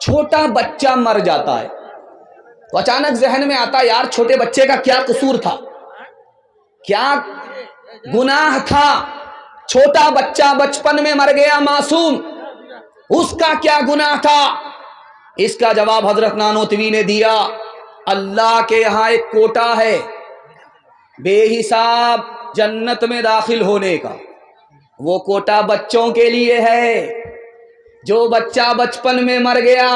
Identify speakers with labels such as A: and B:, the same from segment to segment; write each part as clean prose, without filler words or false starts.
A: چھوٹا بچہ مر جاتا ہے تو اچانک ذہن میں آتا یار چھوٹے بچے کا کیا قصور تھا، کیا گناہ تھا، چھوٹا بچہ بچپن میں مر گیا معصوم، اس کا کیا گناہ تھا؟ اس کا جواب حضرت نانوتوی نے دیا، اللہ کے یہاں ایک کوٹا ہے بے حساب جنت میں داخل ہونے کا، وہ کوٹا بچوں کے لیے ہے۔ جو بچہ بچپن میں مر گیا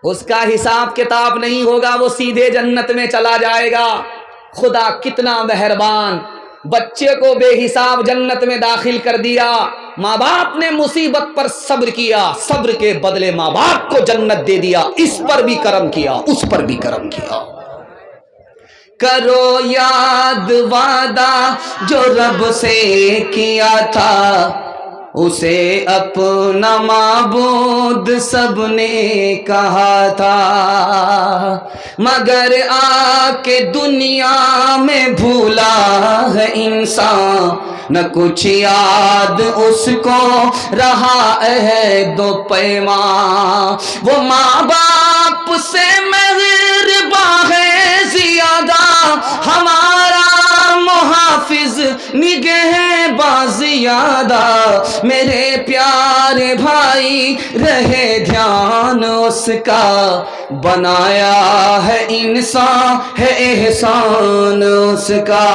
A: اس کا حساب کتاب نہیں ہوگا، وہ سیدھے جنت میں چلا جائے گا۔ خدا کتنا مہربان، بچے کو بے حساب جنت میں داخل کر دیا۔ ماں باپ نے مصیبت پر صبر کیا، صبر کے بدلے ماں باپ کو جنت دے دیا، اس پر بھی کرم کیا، اس پر بھی کرم کیا۔ کرو یاد وعدہ جو رب سے کیا تھا، اسے اپنا معبود سب نے کہا تھا، مگر آ کے دنیا میں بھولا ہے انسان، نہ کچھ یاد اس کو رہا عہد و پیمان۔ وہ ماں باپ سے مہربان ہے زیادہ، ہمارا محافظ نگہباں زیادہ، میرے پیارے بھائی رہے دھیان اس کا، بنایا ہے انسان ہے احسان اس کا۔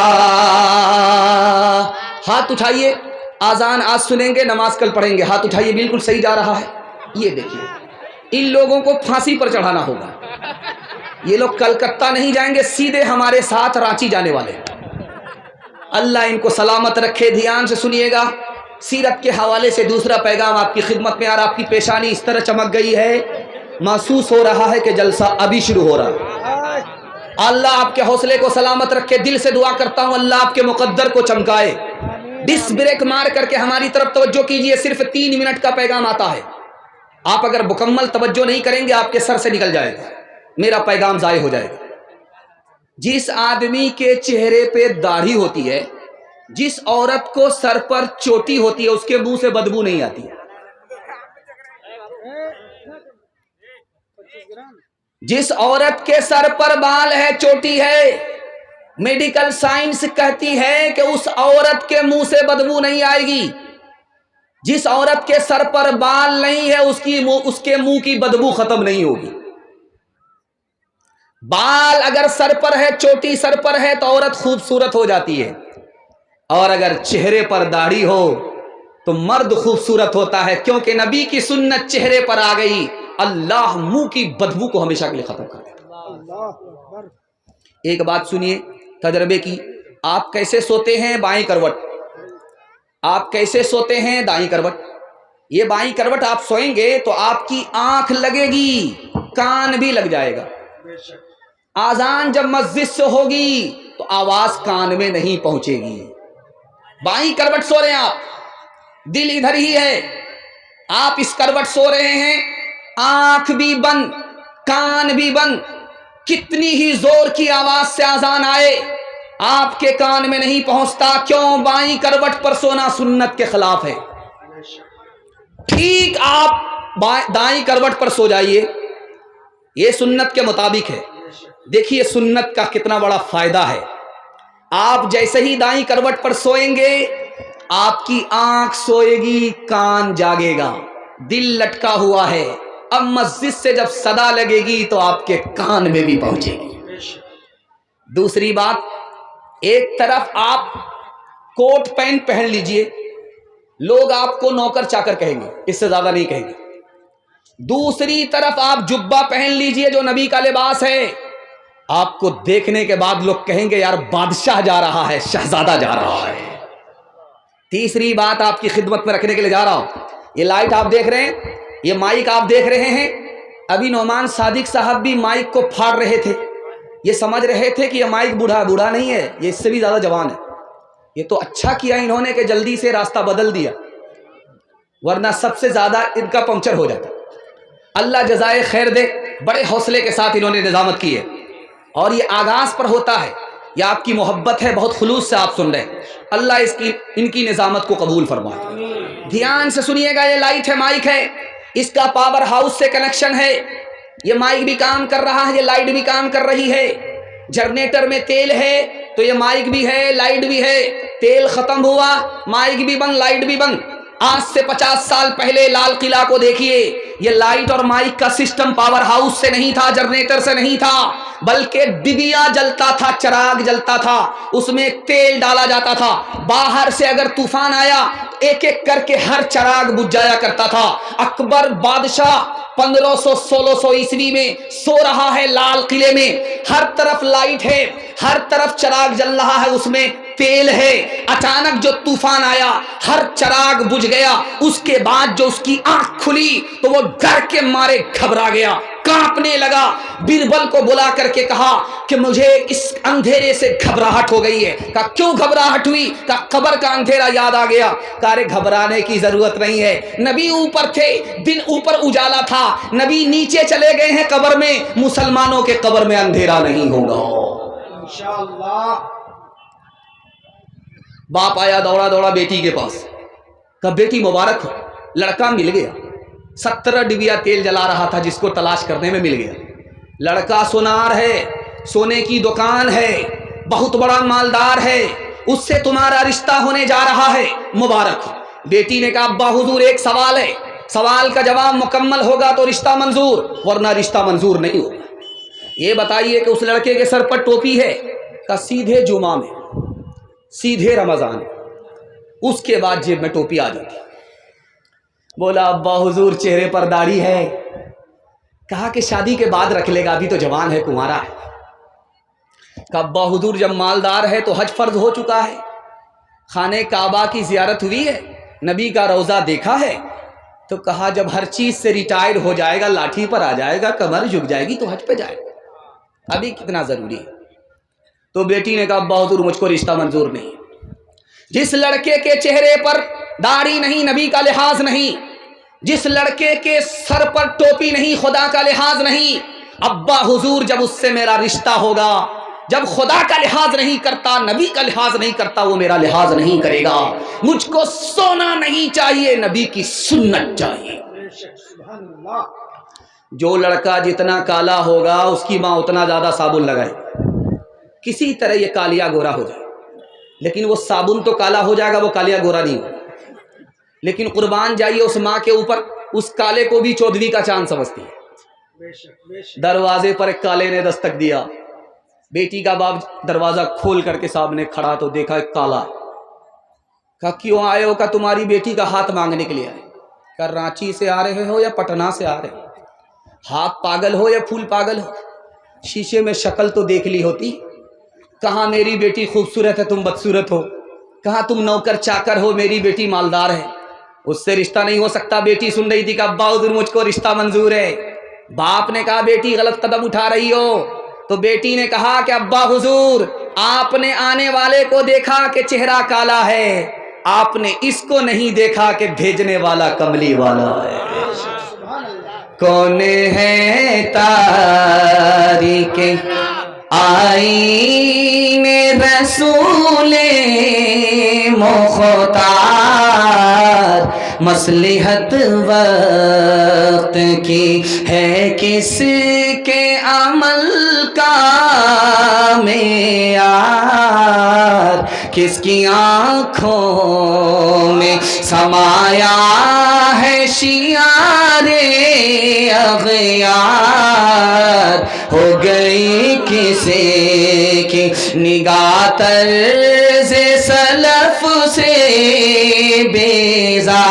A: ہاتھ اٹھائیے، آذان آج سنیں گے، نماز کل پڑھیں گے، ہاتھ اٹھائیے، بالکل صحیح جا رہا ہے۔ یہ دیکھیے ان لوگوں کو پھانسی پر چڑھانا ہوگا، یہ لوگ کلکتہ نہیں جائیں گے، سیدھے ہمارے ساتھ رانچی جانے والے۔ اللہ ان کو سلامت رکھے۔ دھیان سے سنیے گا، سیرت کے حوالے سے دوسرا پیغام آپ کی خدمت میں، اور آپ کی پیشانی اس طرح چمک گئی ہے، محسوس ہو رہا ہے کہ جلسہ ابھی شروع ہو رہا ہے۔ اللہ آپ کے حوصلے کو سلامت رکھے، دل سے دعا کرتا ہوں اللہ آپ کے مقدر کو چمکائے۔ ڈس بریک مار کر کے ہماری طرف توجہ کیجئے، صرف 3 منٹ کا پیغام آتا ہے، آپ اگر مکمل توجہ نہیں کریں گے آپ کے سر سے نکل جائے گا، میرا پیغام ضائع ہو جائے گا۔ جس آدمی کے چہرے پہ داڑھی ہوتی ہے، جس عورت کو سر پر چوٹی ہوتی ہے، اس کے منہ سے بدبو نہیں آتی ہے۔ جس عورت کے سر پر بال ہے، چوٹی ہے، میڈیکل سائنس کہتی ہے کہ اس عورت کے منہ سے بدبو نہیں آئے گی۔ جس عورت کے سر پر بال نہیں ہے اس کے منہ کی بدبو ختم نہیں ہوگی۔ بال اگر سر پر ہے، چوٹی سر پر ہے تو عورت خوبصورت ہو جاتی ہے، اور اگر چہرے پر داڑھی ہو تو مرد خوبصورت ہوتا ہے، کیونکہ نبی کی سنت چہرے پر آ گئی، اللہ منہ کی بدبو کو ہمیشہ کے لیے ختم کر دیتا۔ ایک بات سنیے تجربے کی، آپ کیسے سوتے ہیں؟ بائیں کروٹ۔ آپ کیسے سوتے ہیں؟ دائیں کروٹ۔ یہ بائیں کروٹ آپ سوئیں گے تو آپ کی آنکھ لگے گی، کان بھی لگ جائے گا۔ آذان جب مسجد سے ہوگی تو آواز کان میں نہیں پہنچے گی۔ بائیں کروٹ سو رہے ہیں آپ، دل ادھر ہی ہے، آپ اس کروٹ سو رہے ہیں، آنکھ بھی بند، کان بھی بند، کتنی ہی زور کی آواز سے آذان آئے آپ کے کان میں نہیں پہنچتا۔ کیوں؟ بائیں کروٹ پر سونا سنت کے خلاف ہے۔ ٹھیک آپ دائیں کروٹ پر سو جائیے، یہ سنت کے مطابق ہے۔ دیکھیے سنت کا کتنا بڑا فائدہ ہے۔ آپ جیسے ہی دائیں کروٹ پر سوئیں گے، آپ کی آنکھ سوئے گی، کان جاگے گا، دل لٹکا ہوا ہے۔ اب مسجد سے جب صدا لگے گی تو آپ کے کان میں بھی پہنچے گی۔ دوسری بات، ایک طرف آپ کوٹ پینٹ پہن لیجئے، لوگ آپ کو نوکر چاکر کہیں گے، اس سے زیادہ نہیں کہیں گے۔ دوسری طرف آپ جبہ پہن لیجئے جو نبی کا لباس ہے، آپ کو دیکھنے کے بعد لوگ کہیں گے یار بادشاہ جا رہا ہے، شہزادہ جا رہا ہے۔ تیسری بات آپ کی خدمت میں رکھنے کے لیے جا رہا ہوں، یہ لائٹ آپ دیکھ رہے ہیں، یہ مائک آپ دیکھ رہے ہیں، ابھی نعمان صادق صاحب بھی مائک کو پھاڑ رہے تھے، یہ سمجھ رہے تھے کہ یہ مائک بوڑھا نہیں ہے، یہ اس سے بھی زیادہ جوان ہے۔ یہ تو اچھا کیا انہوں نے کہ جلدی سے راستہ بدل دیا، ورنہ سب سے زیادہ ان کا پنکچر ہو جاتا۔ اللہ جزائے خیر دے، بڑے حوصلے کے ساتھ انہوں نے نظامت کی ہے، اور یہ آغاز پر ہوتا ہے، یہ آپ کی محبت ہے، بہت خلوص سے آپ سن رہے ہیں، اللہ ان کی نظامت کو قبول فرمائے۔ دھیان سے سنیے گا، یہ لائٹ ہے، مائک ہے، اس کا پاور ہاؤس سے کنیکشن ہے، یہ مائک بھی کام کر رہا ہے، یہ لائٹ بھی کام کر رہی ہے، جنریٹر میں تیل ہے تو یہ مائک بھی ہے لائٹ بھی ہے، تیل ختم ہوا مائک بھی بند لائٹ بھی بند۔ آج سے 50 سال پہلے لال قلعہ کو دیکھیے، یہ لائٹ اور مائک کا سسٹم پاور ہاؤس سے نہیں تھا، جنریٹر سے نہیں تھا، بلکہ ڈبیا جلتا تھا، چراغ جلتا تھا، اس میں تیل ڈالا جاتا تھا، باہر سے اگر طوفان آیا ایک ایک کر کے ہر چراغ بجھ جایا کرتا تھا۔ اکبر بادشاہ 1500-1600 عیسوی میں سو رہا ہے لال قلعے میں، ہر طرف لائٹ ہے، ہر طرف چراغ جل رہا ہے، اس میں تیل ہے، اچانک جو طوفان آیا ہر چراغ بجھ گیا، اس کے بعد جو اس کی آنکھ کھلی تو وہ ڈر کے مارے گھبرا گیا، کانپنے لگا، بربل کو بلا کر کے کہا کہ مجھے اس اندھیرے سے گھبراہٹ ہو گئی ہے۔ کہا کیوں گھبراہٹ ہوئی؟ کہا قبر کا اندھیرا یاد آ گیا۔ کہا ارے گھبرانے کی ضرورت نہیں ہے، نبی اوپر تھے، دن اوپر اجالا تھا، نبی نیچے چلے گئے ہیں قبر میں، مسلمانوں کے قبر میں اندھیرا نہیں ہوگا انشاءاللہ۔ باپ آیا دوڑا دوڑا بیٹی کے پاس، کہا بیٹی مبارک ہو، لڑکا مل گیا، 17 ڈبیا تیل جلا رہا تھا جس کو تلاش کرنے میں مل گیا، لڑکا سونار ہے، سونے کی دکان ہے، بہت بڑا مالدار ہے، اس سے تمہارا رشتہ ہونے جا رہا ہے، مبارک ہو۔ بیٹی نے کہا ابا حضور ایک سوال ہے، سوال کا جواب مکمل ہوگا تو رشتہ منظور، ورنہ رشتہ منظور نہیں ہوگا۔ یہ بتائیے کہ اس لڑکے کے سر پر ٹوپی ہے؟ کہا سیدھے جمعہ میں، سیدھے رمضان، اس کے بعد جیب میں ٹوپی آ جاتی۔ بولا ابا حضور چہرے پر داڑھی ہے؟ کہا کہ شادی کے بعد رکھ لے گا، ابھی تو جوان ہے، کمارا ہے۔ کہا ابا حضور جب مالدار ہے تو حج فرض ہو چکا ہے، خانہ کعبہ کی زیارت ہوئی ہے، نبی کا روضہ دیکھا ہے، تو کہا جب ہر چیز سے ریٹائر ہو جائے گا، لاٹھی پر آ جائے گا، کمر جھک جائے گی تو حج پہ جائے گا، ابھی کتنا ضروری ہے۔ تو بیٹی نے کہا ابا حضور مجھ کو رشتہ منظور نہیں۔ جس لڑکے کے چہرے پر داڑھی نہیں، نبی کا لحاظ نہیں، جس لڑکے کے سر پر ٹوپی نہیں، خدا کا لحاظ نہیں، ابا حضور جب اس سے میرا رشتہ ہوگا، جب خدا کا لحاظ نہیں کرتا، نبی کا لحاظ نہیں کرتا، وہ میرا لحاظ نہیں کرے گا۔ مجھ کو سونا نہیں چاہیے، نبی کی سنت چاہیے۔ جو لڑکا جتنا کالا ہوگا اس کی ماں اتنا زیادہ صابن لگائے، کسی طرح یہ کالیا گورا ہو جائے، لیکن وہ صابن تو کالا ہو جائے گا، وہ کالیا گورا نہیں ہوگا۔ لیکن قربان جائیے اس ماں کے اوپر، اس کالے کو بھی چودھویں کا چاند سمجھتی ہے۔ دروازے پر ایک کالے نے دستک دیا، بیٹی کا باپ دروازہ کھول کر کے سامنے کھڑا تو دیکھا ایک کالا۔ کہا کیوں آئے ہو؟ کہا تمہاری بیٹی کا ہاتھ مانگنے کے لیے آئے۔ کہا رانچی سے آ رہے ہو یا پٹنہ سے آ رہے ہو؟ ہاتھ پاگل ہو یا پھول پاگل ہو؟ شیشے میں شکل تو دیکھ لی ہوتی۔ کہاں میری بیٹی خوبصورت ہے تم بدصورت ہو، کہاں تم نوکر چاکر ہو میری بیٹی مالدار ہے، اس سے رشتہ نہیں ہو سکتا۔ بیٹی سن رہی تھی کہ ابا حضور مجھ کو رشتہ منظور ہے۔ باپ نے کہا بیٹی غلط قدم اٹھا رہی ہو، تو بیٹی نے کہا کہ ابا حضور آپ نے آنے والے کو دیکھا کہ چہرہ کالا ہے، آپ نے اس کو نہیں دیکھا کہ بھیجنے والا کملی والا ہے۔ کون ہے تاریک آئین رسول مختار، مصلحت وقت کی ہے کس کے عمل کا معیار، کس کی آنکھوں میں سمایا ہے شیار اغیار، ہو گئی کسی کی نگاہ طرز سلف سے بیزار،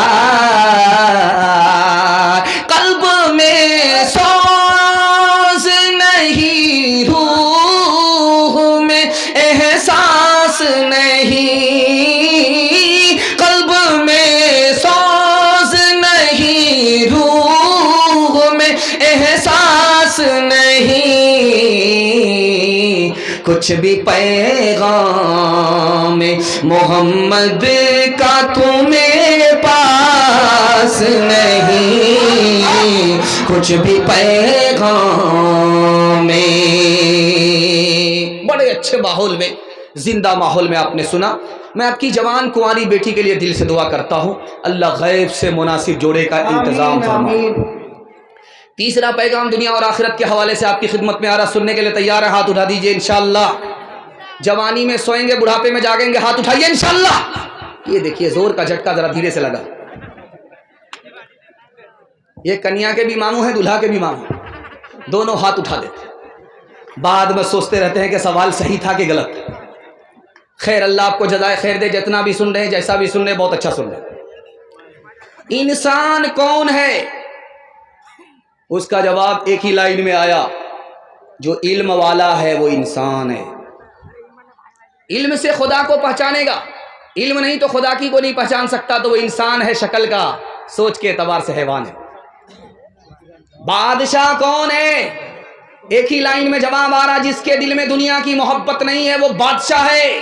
A: قلب میں سوز نہیں، روح میں احساس نہیں، قلب میں سوز نہیں، روح میں احساس نہیں، کچھ بھی پیغام محمد کا تمہیں پاس نہیں، کچھ بھی پیغام۔ بڑے اچھے ماحول میں زندہ ماحول میں آپ نے سنا. میں آپ کی جوان کنواری بیٹی کے لیے دل سے دعا کرتا ہوں اللہ غیب سے مناسب جوڑے کا انتظام فرمائے. تیسرا پیغام دنیا اور آخرت کے حوالے سے آپ کی خدمت میں آ رہا, سننے کے لیے تیار ہے؟ ہاتھ اٹھا دیجئے. انشاءاللہ جوانی میں سوئیں گے, بڑھاپے میں جاگیں گے, ہاتھ اٹھائیے انشاءاللہ. یہ دیکھیے زور کا جھٹکا ذرا دھیرے سے لگا. یہ کنیا کے بھی ماموں ہیں, دلہا کے بھی ماموں, دونوں ہاتھ اٹھا دیتے, بعد میں سوچتے رہتے ہیں کہ سوال صحیح تھا کہ غلط. خیر اللہ آپ کو جزائے خیر دے, جتنا بھی سن رہے ہیں, جیسا بھی سن رہے ہیں, بہت اچھا سن رہے ہیں. انسان کون ہے؟ اس کا جواب ایک ہی لائن میں آیا, جو علم والا ہے وہ انسان ہے. علم سے خدا کو پہچانے گا, علم نہیں تو خدا کی کو نہیں پہچان سکتا, تو وہ انسان ہے شکل کا, سوچ کے اعتبار سے حیوان ہے. بادشاہ کون ہے؟ ایک ہی لائن میں جواب آ رہا, جس کے دل میں دنیا کی محبت نہیں ہے وہ بادشاہ ہے.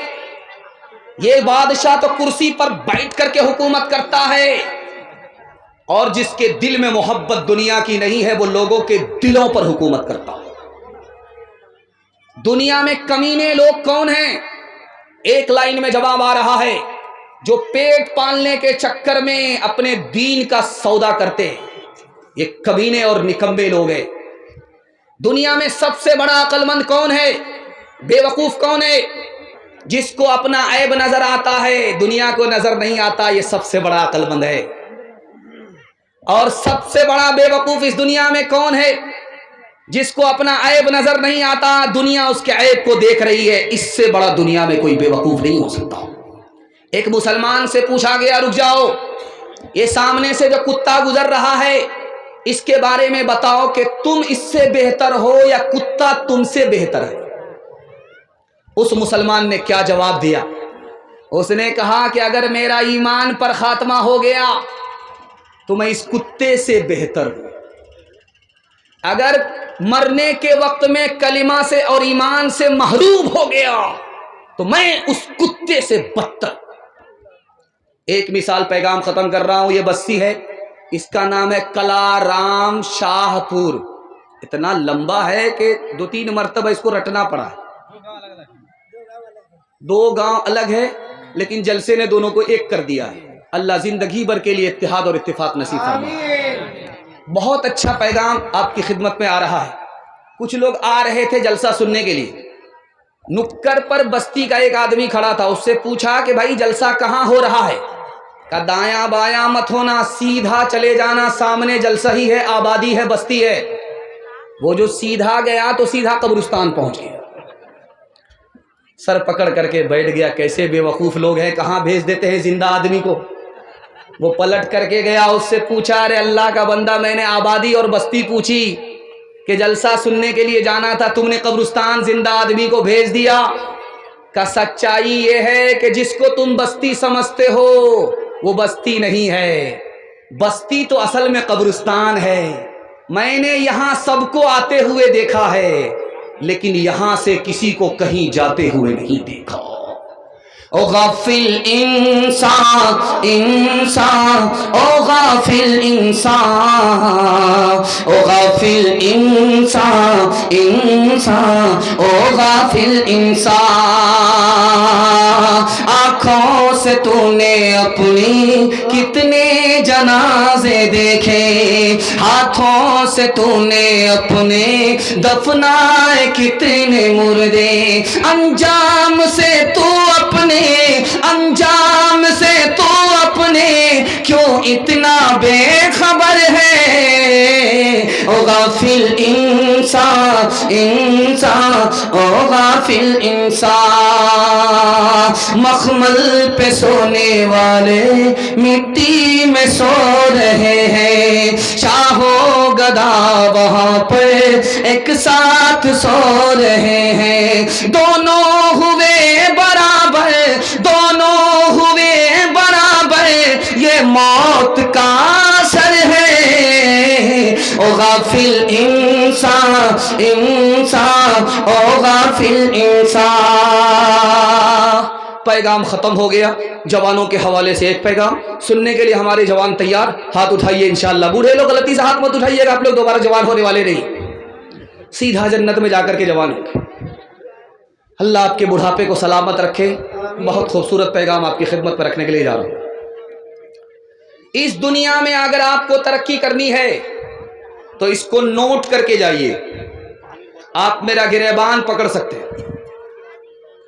A: یہ بادشاہ تو کرسی پر بیٹھ کر کے حکومت کرتا ہے, اور جس کے دل میں محبت دنیا کی نہیں ہے وہ لوگوں کے دلوں پر حکومت کرتا ہے. دنیا میں کمینے لوگ کون ہیں؟ ایک لائن میں جواب آ رہا ہے, جو پیٹ پالنے کے چکر میں اپنے دین کا سودا کرتے ہیں, یہ کمینے اور نکمبے لوگ ہیں. دنیا میں سب سے بڑا عقل مند کون ہے؟ بے وقوف کون ہے؟ جس کو اپنا عیب نظر آتا ہے, دنیا کو نظر نہیں آتا, یہ سب سے بڑا عقل مند ہے. اور سب سے بڑا بے وقوف اس دنیا میں کون ہے؟ جس کو اپنا عیب نظر نہیں آتا, دنیا اس کے عیب کو دیکھ رہی ہے. اس سے بڑا دنیا میں کوئی بے وقوف نہیں ہو سکتا. ایک مسلمان سے پوچھا گیا, رک جاؤ, یہ سامنے سے جو کتا گزر رہا ہے اس کے بارے میں بتاؤ کہ تم اس سے بہتر ہو یا کتا تم سے بہتر ہے؟ اس مسلمان نے کیا جواب دیا؟ اس نے کہا کہ اگر میرا ایمان پر خاتمہ ہو گیا تو میں اس کتے سے بہتر ہوں, اگر مرنے کے وقت میں کلمہ سے اور ایمان سے محروم ہو گیا تو میں اس کتے سے بدتر. ایک مثال پیغام ختم کر رہا ہوں, یہ بستی ہے, اس کا نام ہے کلارام شاہ پور. اتنا لمبا ہے کہ 2-3 مرتبہ اس کو رٹنا پڑا. 2 گاؤں الگ ہے لیکن جلسے نے دونوں کو ایک کر دیا ہے. اللہ زندگی بھر کے لیے اتحاد اور اتفاق نصیب فرمائے. بہت اچھا پیغام آپ کی خدمت میں آ رہا ہے. کچھ لوگ آ رہے تھے جلسہ سننے کے لیے, نکڑ پر بستی کا ایک آدمی کھڑا تھا, اس سے پوچھا کہ بھائی جلسہ کہاں ہو رہا ہے؟ کہا دایاں بایاں مت ہونا, سیدھا چلے جانا, سامنے جلسہ ہی ہے, آبادی ہے, بستی ہے. وہ جو سیدھا گیا تو سیدھا قبرستان پہنچ گیا, سر پکڑ کر کے بیٹھ گیا. کیسے بے وقوف لوگ ہیں, کہاں بھیج دیتے ہیں زندہ آدمی کو. وہ پلٹ کر کے گیا, اس سے پوچھا, ارے اللہ کا بندہ, میں نے آبادی اور بستی پوچھی کہ جلسہ سننے کے لیے جانا تھا, تم نے قبرستان زندہ آدمی کو بھیج دیا. کا سچائی یہ ہے کہ جس کو تم بستی سمجھتے ہو وہ بستی نہیں ہے, بستی تو اصل میں قبرستان ہے. میں نے یہاں سب کو آتے ہوئے دیکھا ہے لیکن یہاں سے کسی کو کہیں جاتے ہوئے نہیں دیکھا. او غافل انسان انسان, او غافل انسان, او غافل انسان انسان, او غافل انسان. آنکھوں سے تو نے اپنی کتنے جنازے دیکھے, ہاتھوں سے تو نے اپنے دفنائے کتنے مردے. انجام سے تو اپنے, انجام سے تو اپنے کیوں اتنا بے خبر ہے؟ او غافل انسان انسان, او غافل انسان. مخمل پہ سونے والے مٹی میں سو رہے ہیں, شاہو گدا وہاں پر ایک ساتھ سو رہے ہیں. دونوں ہوئے برابر, دونوں ہوئے برابر, یہ موت کا اثر ہے. او غافل انسان انسان, او غافل انسان. پیغام ختم ہو گیا. جوانوں کے حوالے سے ایک پیغام سننے کے لیے ہمارے جوان تیار؟ ہاتھ اٹھائیے انشاءاللہ. بوڑھے لوگ غلطی سے ہاتھ مت اٹھائیے گا, آپ لوگ دوبارہ جوان ہونے والے نہیں, سیدھا جنت میں جا کر کے جوان ہوں گے. اللہ آپ کے بڑھاپے کو سلامت رکھے. بہت خوبصورت پیغام آپ کی خدمت پر رکھنے کے لیے جا رہا ہوں. اس دنیا میں اگر آپ کو ترقی کرنی ہے تو اس کو نوٹ کر کے جائیے. آپ میرا گریبان پکڑ سکتے ہیں,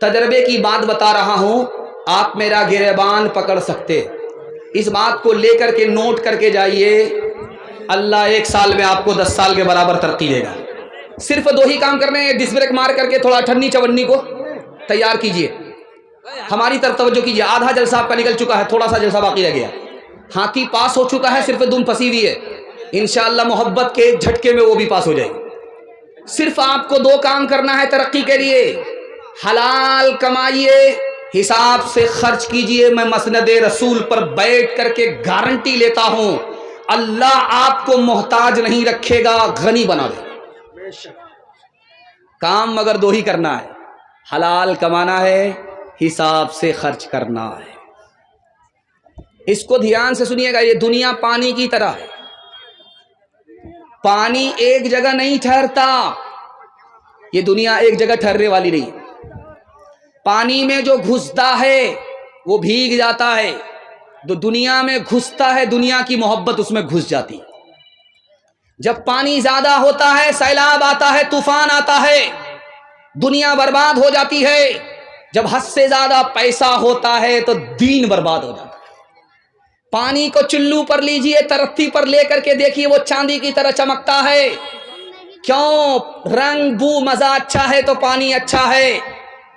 A: تجربے کی بات بتا رہا ہوں, آپ میرا گریبان پکڑ سکتے. اس بات کو لے کر کے نوٹ کر کے جائیے, اللہ 1 سال میں آپ کو 10 سال کے برابر ترقی دے گا. صرف 2 ہی کام کرنے ہیں, ڈس بریک مار کر کے تھوڑا ٹھنی چونی کو تیار کیجئے. ہماری طرف توجہ کیجئے. آدھا جلسہ آپ کا نکل چکا ہے, تھوڑا سا جلسہ باقی رہ گیا. ہاتھی پاس ہو چکا ہے, صرف دم پھنسی ہوئی ہے. انشاءاللہ محبت کے جھٹکے میں وہ بھی پاس ہو جائے گی. صرف آپ کو 2 کام کرنا ہے ترقی کے لیے. حلال کمائیے, حساب سے خرچ کیجئے. میں مسند رسول پر بیٹھ کر کے گارنٹی لیتا ہوں, اللہ آپ کو محتاج نہیں رکھے گا, غنی بنا دے. کام مگر 2 ہی کرنا ہے, حلال کمانا ہے, حساب سے خرچ کرنا ہے. اس کو دھیان سے سنیے گا. یہ دنیا پانی کی طرح ہے. پانی ایک جگہ نہیں ٹھہرتا, یہ دنیا ایک جگہ ٹھہرنے والی نہیں. پانی میں جو گھستا ہے وہ بھیگ جاتا ہے. جو دنیا میں گھستا ہے, دنیا کی محبت اس میں گھس جاتی. جب پانی زیادہ ہوتا ہے, سیلاب آتا ہے, طوفان آتا ہے, دنیا برباد ہو جاتی ہے. جب حد سے زیادہ پیسہ ہوتا ہے تو دین برباد ہو جاتا ہے. پانی کو چلو پر لیجئے, ترقی پر لے کر کے دیکھیے, وہ چاندی کی طرح چمکتا ہے. کیوں؟ رنگ بو مزہ اچھا ہے تو پانی اچھا ہے.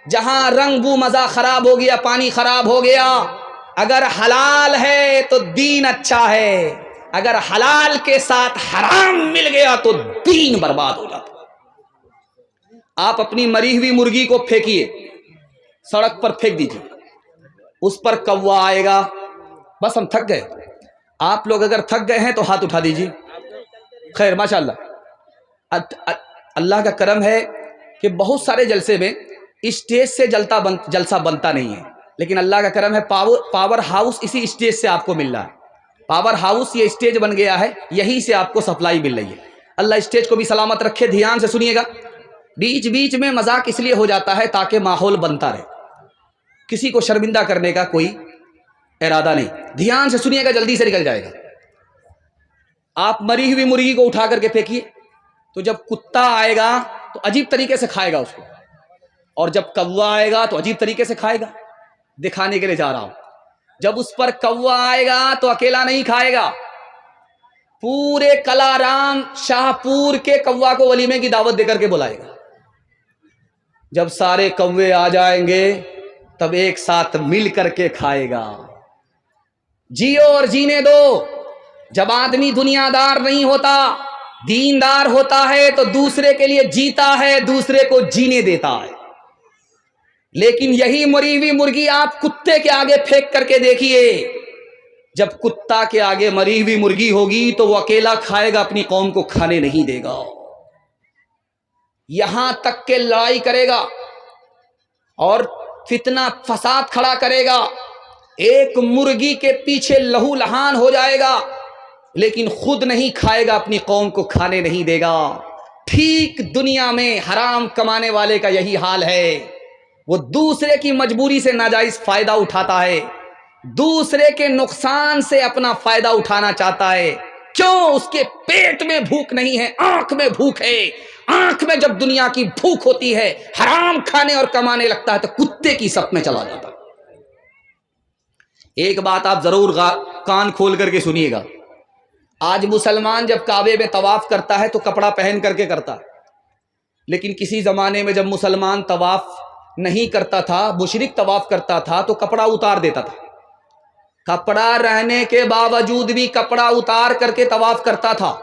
A: جہاں رنگ بو مزہ خراب ہو گیا, پانی خراب ہو گیا. اگر حلال ہے تو دین اچھا ہے, اگر حلال کے ساتھ حرام مل گیا تو دین برباد ہو جاتا. آپ اپنی مری ہوئی مرغی کو پھینکیے, سڑک پر پھینک دیجیے, اس پر کوا آئے گا. بس ہم تھک گئے. آپ لوگ اگر تھک گئے ہیں تو ہاتھ اٹھا دیجیے. خیر ماشاءاللہ, اللہ کا کرم ہے کہ بہت سارے جلسے میں اسٹیج سے جلسہ بنتا نہیں ہے, لیکن اللہ کا کرم ہے پاور ہاؤس اسی اسٹیج سے آپ کو مل رہا ہے. پاور ہاؤس یہ اسٹیج بن گیا ہے, یہی سے آپ کو سپلائی مل رہی ہے. اللہ اسٹیج کو بھی سلامت رکھے. دھیان سے سنیے گا. بیچ بیچ میں مذاق اس لیے ہو جاتا ہے تاکہ ماحول بنتا رہے, کسی کو شرمندہ کرنے کا کوئی ارادہ نہیں. دھیان سے سنیے گا, جلدی سے نکل جائے گا. آپ مری ہوئی مرغی کو اٹھا کر کے پھینکیے, تو جب کتا آئے گا تو عجیب طریقے سے کھائے گا اس کو, اور جب کوا آئے گا تو عجیب طریقے سے کھائے گا. دکھانے کے لیے جا رہا ہوں. جب اس پر کوا آئے گا تو اکیلا نہیں کھائے گا, پورے کلارام شاہ پور کے کوا کو ولیمے کی دعوت دے کر کے بلائے گا. جب سارے کوے آ جائیں گے تب ایک ساتھ مل کر کے کھائے گا. جیو اور جینے دو. جب آدمی دنیا دار نہیں ہوتا, دیندار ہوتا ہے تو دوسرے کے لیے جیتا ہے, دوسرے کو جینے دیتا ہے. لیکن یہی مری ہوئی مرغی آپ کتے کے آگے پھینک کر کے دیکھیے, جب کتا کے آگے مری ہوئی مرغی ہوگی تو وہ اکیلا کھائے گا, اپنی قوم کو کھانے نہیں دے گا. یہاں تک کہ لڑائی کرے گا اور فتنہ فساد کھڑا کرے گا. ایک مرغی کے پیچھے لہو لہان ہو جائے گا, لیکن خود نہیں کھائے گا, اپنی قوم کو کھانے نہیں دے گا. ٹھیک دنیا میں حرام کمانے والے کا یہی حال ہے. وہ دوسرے کی مجبوری سے ناجائز فائدہ اٹھاتا ہے, دوسرے کے نقصان سے اپنا فائدہ اٹھانا چاہتا ہے. کیوں؟ اس کے پیٹ میں بھوک نہیں ہے, آنکھ میں بھوک ہے. آنکھ میں جب دنیا کی بھوک ہوتی ہے, حرام کھانے اور کمانے لگتا ہے تو کتے کی صف میں چلا جاتا. ایک بات آپ ضرور کان کھول کر کے سنیے گا. آج مسلمان جب کعبے میں طواف کرتا ہے تو کپڑا پہن کر کے کرتا ہے, لیکن کسی زمانے میں جب مسلمان طواف نہیں کرتا تھا, مشرک طواف کرتا تھا تو کپڑا اتار دیتا تھا. کپڑا رہنے کے باوجود بھی کپڑا اتار کر کے طواف کرتا تھا.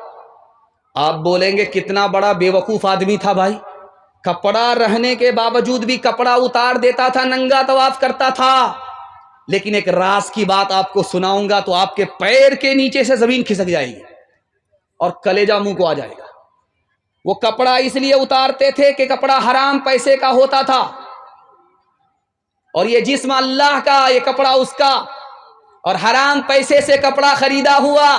A: آپ بولیں گے کتنا بڑا بے وقوف آدمی تھا بھائی, کپڑا رہنے کے باوجود بھی کپڑا اتار دیتا تھا, ننگا طواف کرتا تھا. لیکن ایک راز کی بات آپ کو سناؤں گا تو آپ کے پیر کے نیچے سے زمین کھسک جائے گی اور کلیجہ منہ کو آ جائے گا. وہ کپڑا اس لیے اتارتے تھے کہ کپڑا حرام پیسے کا ہوتا تھا, اور یہ جسم اللہ کا, یہ کپڑا اس کا, اور حرام پیسے سے کپڑا خریدا ہوا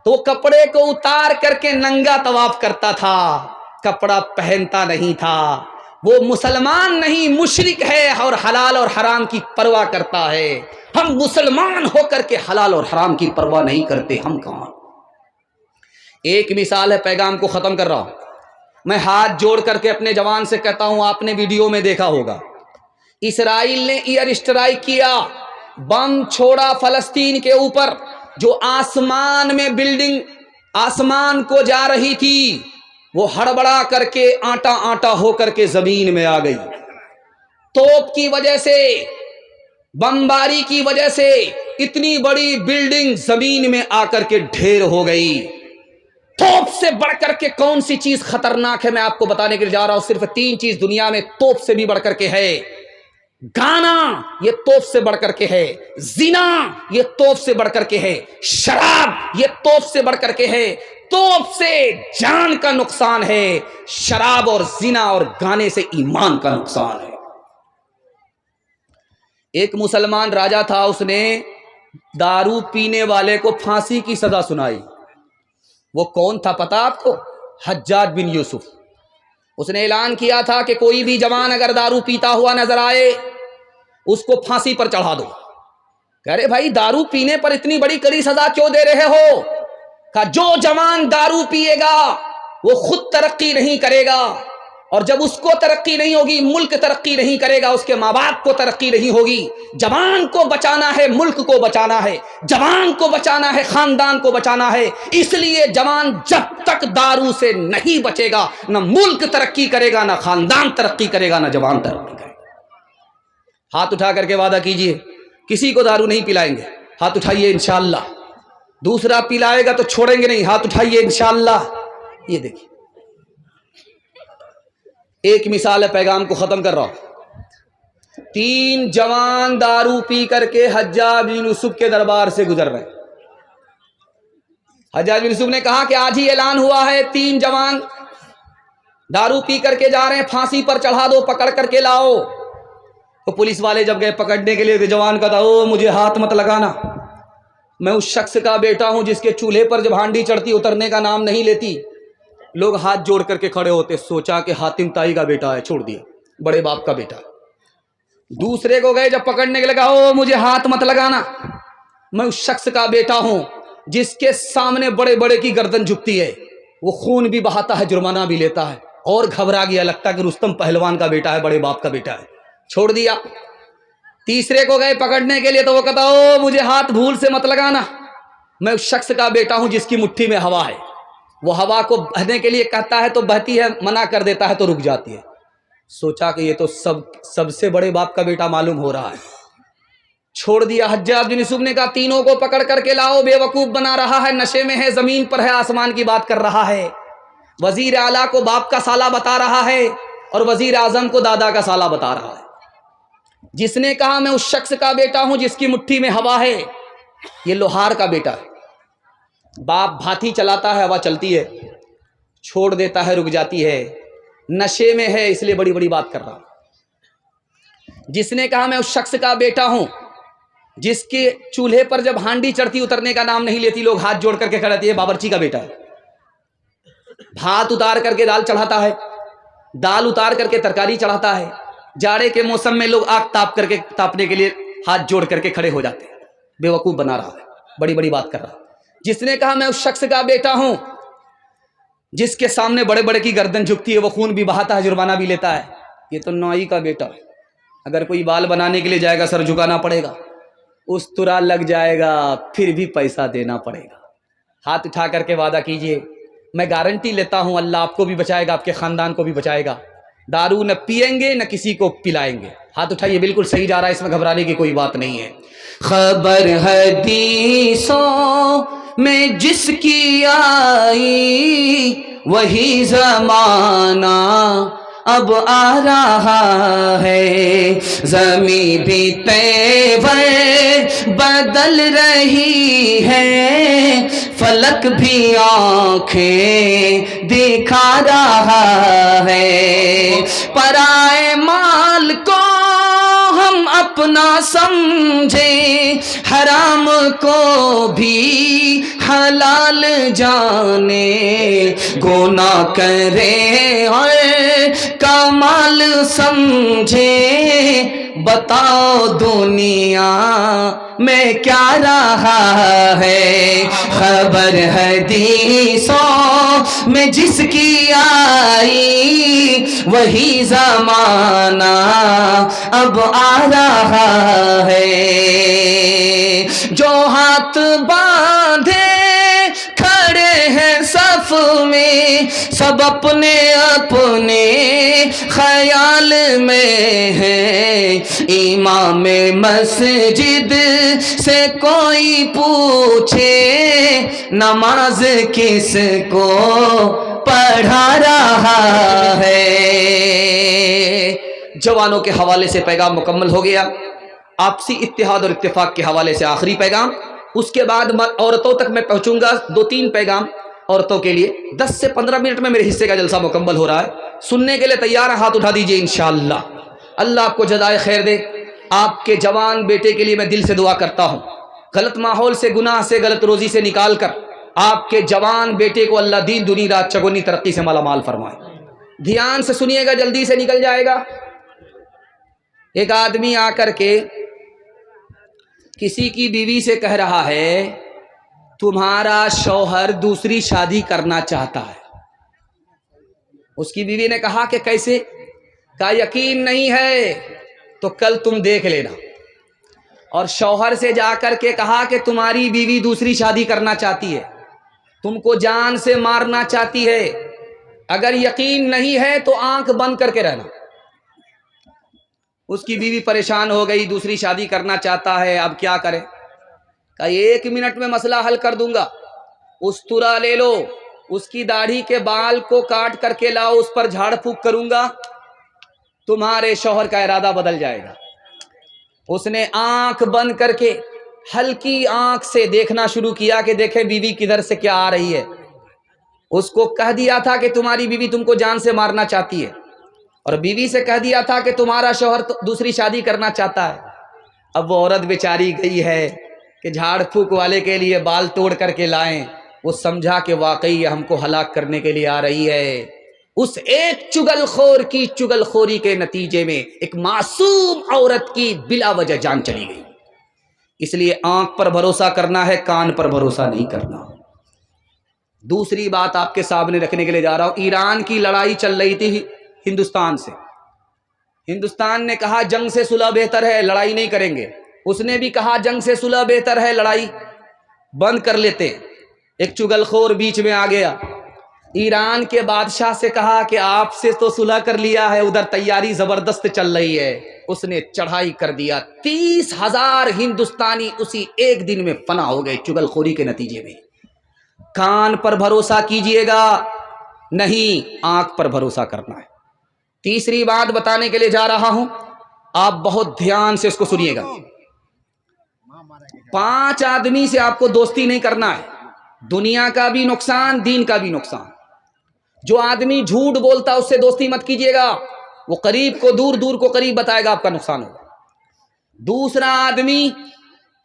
A: تو کپڑے کو اتار کر کے ننگا طواف کرتا تھا, کپڑا پہنتا نہیں تھا. وہ مسلمان نہیں مشرک ہے اور حلال اور حرام کی پرواہ کرتا ہے. ہم مسلمان ہو کر کے حلال اور حرام کی پرواہ نہیں کرتے. ہم کہاں. ایک مثال ہے, پیغام کو ختم کر رہا ہوں. میں ہاتھ جوڑ کر کے اپنے جوان سے کہتا ہوں, آپ نے ویڈیو میں دیکھا ہوگا, اسرائیل نے ایئر اسٹرائک کیا, بم چھوڑا فلسطین کے اوپر, جو آسمان میں بلڈنگ آسمان کو جا رہی تھی وہ ہڑبڑا کر کے آٹا آٹا ہو کر کے زمین میں آ گئی. توپ کی وجہ سے, بمباری کی وجہ سے اتنی بڑی بلڈنگ زمین میں آ کر کے ڈھیر ہو گئی. توپ سے بڑھ کر کے کون سی چیز خطرناک ہے میں آپ کو بتانے کے لیے جا رہا ہوں. صرف 3 چیز دنیا میں توپ سے بھی بڑھ کر کے ہے. گانا یہ توپ سے بڑھ کر کے ہے, زنا یہ توپ سے بڑھ کر کے ہے, شراب یہ توپ سے بڑھ کر کے ہے. توپ سے جان کا نقصان ہے, شراب اور زنا اور گانے سے ایمان کا نقصان ہے. ایک مسلمان راجا تھا, اس نے دارو پینے والے کو پھانسی کی سزا سنائی. وہ کون تھا پتا آپ کو؟ حجاج بن یوسف. اس نے اعلان کیا تھا کہ کوئی بھی جوان اگر دارو پیتا ہوا نظر آئے اس کو پھانسی پر چڑھا دو. کہہ رہے بھائی دارو پینے پر اتنی بڑی کڑی سزا کیوں دے رہے ہو؟ کہ جو جوان دارو پیے گا وہ خود ترقی نہیں کرے گا, اور جب اس کو ترقی نہیں ہوگی ملک ترقی نہیں کرے گا, اس کے ماں باپ کو ترقی نہیں ہوگی. جوان کو بچانا ہے, ملک کو بچانا ہے, جوان کو بچانا ہے, خاندان کو بچانا ہے. اس لیے جوان جب تک دارو سے نہیں بچے گا نہ ملک ترقی کرے گا, نہ خاندان ترقی کرے گا, نہ جوان ترقی کرے گا. ہاتھ اٹھا کر کے وعدہ کیجئے کسی کو دارو نہیں پلائیں گے. ہاتھ اٹھائیے انشاءاللہ. دوسرا پلائے گا تو چھوڑیں گے نہیں. ہاتھ اٹھائیے انشاءاللہ. یہ دیکھیے ایک مثال ہے, پیغام کو ختم کر رہا ہوں. 3 جوان دارو پی کر کے حجاج بن یوسف کے دربار سے گزر رہے. حجاج بن یوسف نے کہا کہ آج ہی اعلان ہوا ہے 3 جوان دارو پی کر کے جا رہے ہیں, پھانسی پر چڑھا دو, پکڑ کر کے لاؤ. تو پولیس والے جب گئے پکڑنے کے لیے تو جوان کا تھا, او مجھے ہاتھ مت لگانا, میں اس شخص کا بیٹا ہوں جس کے چولہے پر جب ہانڈی چڑھتی اترنے کا نام نہیں لیتی. لوگ ہاتھ جوڑ کر کے کھڑے ہوتے, سوچا کہ حاتم تائی کا بیٹا ہے, چھوڑ دیا, بڑے باپ کا بیٹا. دوسرے کو گئے جب پکڑنے کے لگا, او مجھے ہاتھ مت لگانا, میں اس شخص کا بیٹا ہوں جس کے سامنے بڑے بڑے کی گردن جھکتی ہے, وہ خون بھی بہاتا ہے, جرمانہ بھی لیتا ہے, اور گھبرا گیا, لگتا کہ رستم پہلوان کا بیٹا ہے, بڑے باپ کا بیٹا ہے, چھوڑ دیا. تیسرے کو گئے پکڑنے کے لیے تو وہ کہتا, او مجھے ہاتھ بھول سے مت لگانا, میں اس شخص کا بیٹا ہوں جس کی مٹھی میں ہوا ہے, وہ ہوا کو بہنے کے لیے کہتا ہے تو بہتی ہے, منع کر دیتا ہے تو رک جاتی ہے. سوچا کہ یہ تو سب سے بڑے باپ کا بیٹا معلوم ہو رہا ہے, چھوڑ دیا. حجاج بن یوسف نے کہا تینوں کو پکڑ کر کے لاؤ, بے وقوف بنا رہا ہے, نشے میں ہے, زمین پر ہے, آسمان کی بات کر رہا ہے, وزیر اعلیٰ کو باپ کا سالہ بتا رہا ہے اور وزیر اعظم کو دادا کا سالہ بتا رہا ہے. جس نے کہا میں اس شخص کا بیٹا ہوں جس کی مٹھی میں ہوا ہے, یہ لوہار کا بیٹا ہے. باپ بھاتی چلاتا ہے, ہوا چلتی ہے, چھوڑ دیتا ہے, رک جاتی ہے, نشے میں ہے اس لیے بڑی بڑی بات کر رہا ہوں. جس نے کہا میں اس شخص کا بیٹا ہوں جس کے چولہے پر جب ہانڈی چڑھتی اترنے کا نام نہیں لیتی, لوگ ہاتھ جوڑ کر کے کھڑے ہیں, باورچی کا بیٹا ہے. بھات اتار کر کے دال چڑھاتا ہے, دال اتار کر کے ترکاری چڑھاتا ہے. جاڑے کے موسم میں لوگ آگ تاپنے کے لیے ہاتھ جوڑ کر کے کھڑے ہو جاتے ہیں. بے وقوف بنا رہا ہے, بڑی بڑی بات کر رہا ہے. جس نے کہا میں اس شخص کا بیٹا ہوں جس کے سامنے بڑے بڑے کی گردن جھکتی ہے, وہ خون بھی بہاتا ہے, جرمانہ بھی لیتا ہے, یہ تو نائی کا بیٹا ہے. اگر کوئی بال بنانے کے لیے جائے گا سر جھکانا پڑے گا, استرا لگ جائے گا, پھر بھی پیسہ دینا پڑے گا. ہاتھ اٹھا کر کے وعدہ کیجئے, میں گارنٹی لیتا ہوں اللہ آپ کو بھی بچائے گا, آپ کے خاندان کو بھی بچائے گا. دارو نہ پیئیں گے نہ کسی کو پلائیں گے. ہاتھ اٹھائیے, بالکل صحیح جا رہا ہے, اس میں گھبرانے کی کوئی بات نہیں ہے. خبر حدیثوں میں جس کی آئی وہی زمانہ اب آ رہا ہے. زمین بھی تیور بدل رہی ہے, فلک بھی آنکھیں دکھا رہا ہے. پرائے مال کو ہم اپنا سمجھیں حرام کو بھی حلال جانے گناہ کریں اور کمال سمجھیں بتاؤ دنیا میں کیا رہا ہے خبر حدیثوں میں جس کی آئی وہی زمانہ اب آ رہا ہے جو ہاتھ باندھے کھڑے ہیں صف میں سب اپنے اپنے خیال میں ہے امام مسجد سے کوئی پوچھے نماز کس کو پڑھا رہا ہے۔ جوانوں کے حوالے سے پیغام مکمل ہو گیا، آپسی اتحاد اور اتفاق کے حوالے سے آخری پیغام، اس کے بعد عورتوں تک میں پہنچوں گا، 2-3 پیغام عورتوں کے لیے۔ 10 سے 15 منٹ میں میرے حصے کا جلسہ مکمل ہو رہا ہے، سننے کے لیے تیار ہیں؟ ہاتھ اٹھا دیجئے انشاءاللہ۔ اللہ آپ کو جزائے خیر دے۔ آپ کے جوان بیٹے کے لیے میں دل سے دعا کرتا ہوں، غلط ماحول سے، گناہ سے، غلط روزی سے نکال کر آپ کے جوان بیٹے کو اللہ دین دنیا رات چگونی ترقی سے مالا مال فرمائے۔ دھیان سے سنیے گا، جلدی سے نکل جائے گا۔ ایک آدمی آ کر کے کسی کی بیوی سے کہہ رہا ہے تمہارا شوہر دوسری شادی کرنا چاہتا ہے۔ اس کی بیوی نے کہا کہ کیسے؟ کہا یقین نہیں ہے تو کل تم دیکھ لینا۔ اور شوہر سے جا کر کے کہا کہ تمہاری بیوی دوسری شادی کرنا چاہتی ہے، تم کو جان سے مارنا چاہتی ہے، اگر یقین نہیں ہے تو آنکھ بند کر کے رہنا۔ اس کی بیوی پریشان ہو گئی، دوسری شادی کرنا چاہتا ہے، اب کیا کرے؟ کہا 1 منٹ میں مسئلہ حل کر دوں گا، استرا لے لو، اس کی داڑھی کے بال کو کاٹ کر کے لاؤ، اس پر جھاڑ پھونک کروں گا، تمہارے شوہر کا ارادہ بدل جائے گا۔ اس نے آنکھ بند کر کے ہلکی آنکھ سے دیکھنا شروع کیا کہ دیکھیں بیوی کدھر سے کیا آ رہی ہے۔ اس کو کہہ دیا تھا کہ تمہاری بیوی تم کو جان سے مارنا چاہتی ہے، اور بیوی سے کہہ دیا تھا کہ تمہارا شوہر دوسری شادی کرنا چاہتا ہے۔ اب وہ عورت بیچاری گئی ہے کہ جھاڑ پھونک والے کے لیے بال توڑ کر کے لائیں، وہ سمجھا کہ واقعی ہم کو ہلاک کرنے کے لیے آ رہی ہے۔ اس ایک چگل خور کی چگل خوری کے نتیجے میں ایک معصوم عورت کی بلا وجہ جان چلی گئی۔ اس لیے آنکھ پر بھروسہ کرنا ہے، کان پر بھروسہ نہیں کرنا۔ دوسری بات آپ کے سامنے رکھنے کے لیے جا رہا ہوں، ایران کی لڑائی چل رہی تھی ہندوستان سے۔ ہندوستان نے کہا جنگ سے صلح بہتر ہے، لڑائی نہیں کریں گے۔ اس نے بھی کہا جنگ سے صلح بہتر ہے، لڑائی بند کر لیتے۔ ایک چگل خور بیچ میں آ گیا، ایران کے بادشاہ سے کہا کہ آپ سے تو صلح کر لیا ہے، ادھر تیاری زبردست چل رہی ہے۔ اس نے چڑھائی کر دیا، 30,000 ہندوستانی اسی ایک دن میں فنا ہو گئے چگل خوری کے نتیجے میں۔ کان پر بھروسہ کیجئے گا نہیں، آنکھ پر بھروسہ کرنا ہے۔ تیسری بات بتانے کے لیے جا رہا ہوں، آپ بہت دھیان سے اس کو سنیے گا۔ 5 آدمی سے آپ کو دوستی نہیں کرنا ہے، دنیا کا بھی نقصان، دین کا بھی نقصان۔ جو آدمی جھوٹ بولتا اس سے دوستی مت کیجیے گا، وہ قریب کو دور، دور کو قریب بتائے گا، آپ کا نقصان ہوگا۔ دوسرا آدمی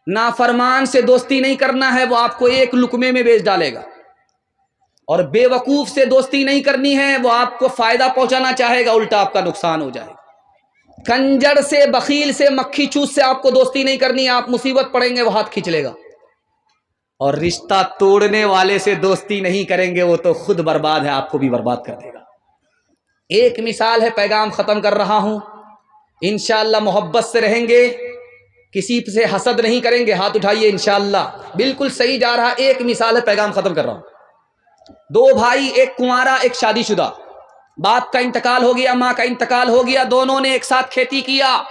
A: نافرمان سے دوستی نہیں کرنا ہے، وہ آپ کو ایک لقمے میں بیچ ڈالے گا۔ اور بے وقوف سے دوستی نہیں کرنی ہے، وہ آپ کو فائدہ پہنچانا چاہے گا، الٹا آپ کا نقصان ہو جائے گا۔ کنجر سے، بخیل سے، مکھی چوس سے آپ کو دوستی نہیں کرنی ہے، آپ مصیبت پڑیں گے وہ ہاتھ کھینچ لے گا۔ اور رشتہ توڑنے والے سے دوستی نہیں کریں گے، وہ تو خود برباد ہے، آپ کو بھی برباد کر دے گا۔ ایک مثال ہے، پیغام ختم کر رہا ہوں، انشاءاللہ محبت سے رہیں گے، کسی سے حسد نہیں کریں گے۔ ہاتھ اٹھائیے انشاءاللہ، بالکل صحیح جا رہا۔ ایک مثال ہے، پیغام ختم کر رہا ہوں۔ 2 بھائی، ایک کنوارا ایک شادی شدہ، باپ کا انتقال ہو گیا، ماں کا انتقال ہو گیا، دونوں نے ایک ساتھ کھیتی کیا،